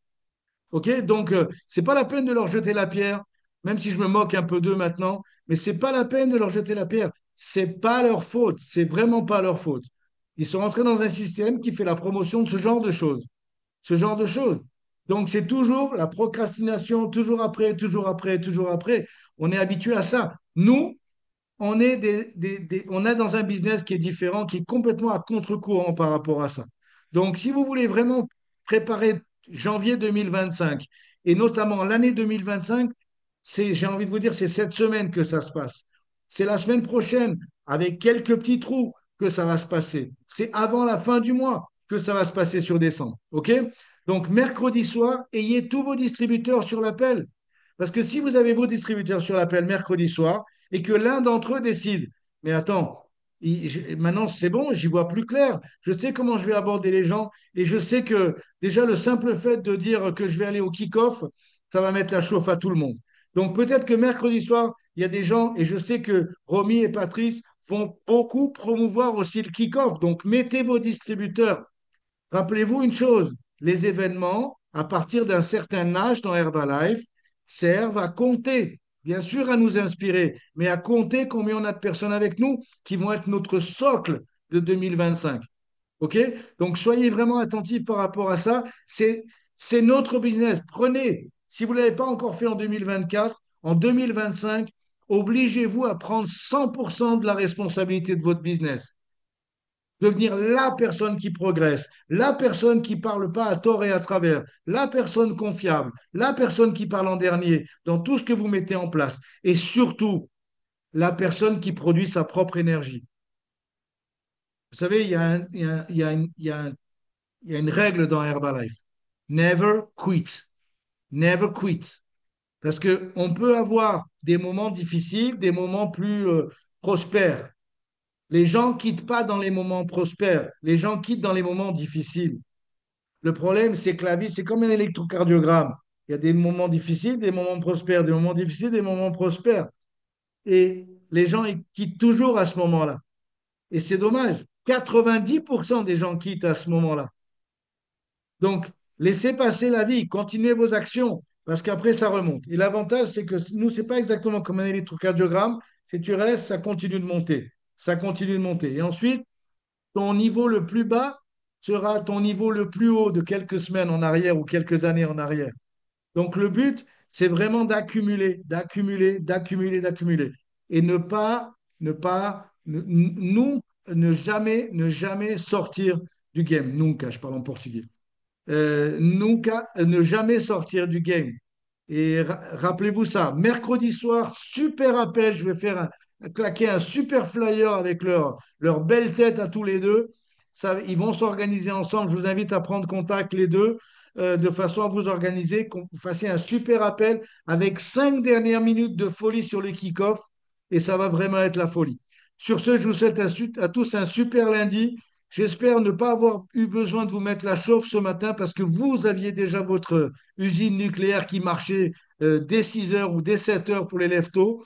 OK? Donc, c'est pas la peine de leur jeter la pierre, même si je me moque un peu d'eux maintenant, mais c'est pas la peine de leur jeter la pierre. C'est pas leur faute. C'est vraiment pas leur faute. Ils sont entrés dans un système qui fait la promotion de ce genre de choses. Ce genre de choses. Donc, c'est toujours la procrastination, toujours après, toujours après, toujours après. On est habitué à ça. Nous, on est, on est dans un business qui est différent, qui est complètement à contre-courant par rapport à ça. Donc, si vous voulez vraiment préparer janvier 2025 et notamment l'année 2025, j'ai envie de vous dire, c'est cette semaine que ça se passe. C'est la semaine prochaine, avec quelques petits trous, que ça va se passer. C'est avant la fin du mois que ça va se passer sur décembre. OK? Donc, mercredi soir, ayez tous vos distributeurs sur l'appel. Parce que si vous avez vos distributeurs sur l'appel mercredi soir et que l'un d'entre eux décide, mais attends, maintenant c'est bon, j'y vois plus clair, je sais comment je vais aborder les gens et je sais que déjà le simple fait de dire que je vais aller au kick-off, ça va mettre la chauffe à tout le monde. Donc peut-être que mercredi soir, il y a des gens, et je sais que Romy et Patrice vont beaucoup promouvoir aussi le kick-off. Donc mettez vos distributeurs. Rappelez-vous une chose, les événements, à partir d'un certain âge dans Herbalife, servent à compter, bien sûr à nous inspirer, mais à compter combien on a de personnes avec nous qui vont être notre socle de 2025. OK? Donc soyez vraiment attentifs par rapport à ça. C'est notre business. Prenez, si vous ne l'avez pas encore fait en 2024, en 2025, obligez-vous à prendre 100% de la responsabilité de votre business. Devenir la personne qui progresse, la personne qui parle pas à tort et à travers, la personne confiable, la personne qui parle en dernier dans tout ce que vous mettez en place. Et surtout, la personne qui produit sa propre énergie. Vous savez, il y a une règle dans Herbalife. Never quit. Never quit. Parce qu'on peut avoir des moments difficiles, des moments plus prospères. Les gens quittent pas dans les moments prospères. Les gens quittent dans les moments difficiles. Le problème, c'est que la vie, c'est comme un électrocardiogramme. Il y a des moments difficiles, des moments prospères, des moments difficiles, des moments prospères. Et les gens, ils quittent toujours à ce moment-là. Et c'est dommage. 90% des gens quittent à ce moment-là. Donc, laissez passer la vie, continuez vos actions, parce qu'après, ça remonte. Et l'avantage, c'est que nous, c'est pas exactement comme un électrocardiogramme. Si tu restes, ça continue de monter. Ça continue de monter. Et ensuite, ton niveau le plus bas sera ton niveau le plus haut de quelques semaines en arrière ou quelques années en arrière. Donc le but, c'est vraiment d'accumuler, d'accumuler, d'accumuler, d'accumuler. Et ne jamais sortir du game. Nunca, je parle en portugais. Nunca, ne jamais sortir du game. Et rappelez-vous ça, mercredi soir, super appel, je vais faire claquer un super flyer avec leur belle tête à tous les deux. Ça, ils vont s'organiser ensemble. Je vous invite à prendre contact les deux de façon à vous organiser, qu'on vous fassiez un super appel avec 5 dernières minutes de folie sur le kick-off et ça va vraiment être la folie. Sur ce, je vous souhaite à tous un super lundi. J'espère ne pas avoir eu besoin de vous mettre la chauffe ce matin parce que vous aviez déjà votre usine nucléaire qui marchait dès 6 heures ou dès 7 heures pour les lève-tôt.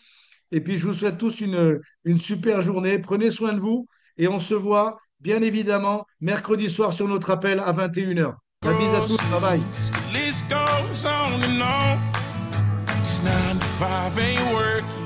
Et puis, je vous souhaite tous une super journée. Prenez soin de vous et on se voit bien évidemment mercredi soir sur notre appel à 21 heures. La bise à tous. Bye bye. The list goes on and on. 'Cause 9 to 5 ain't working.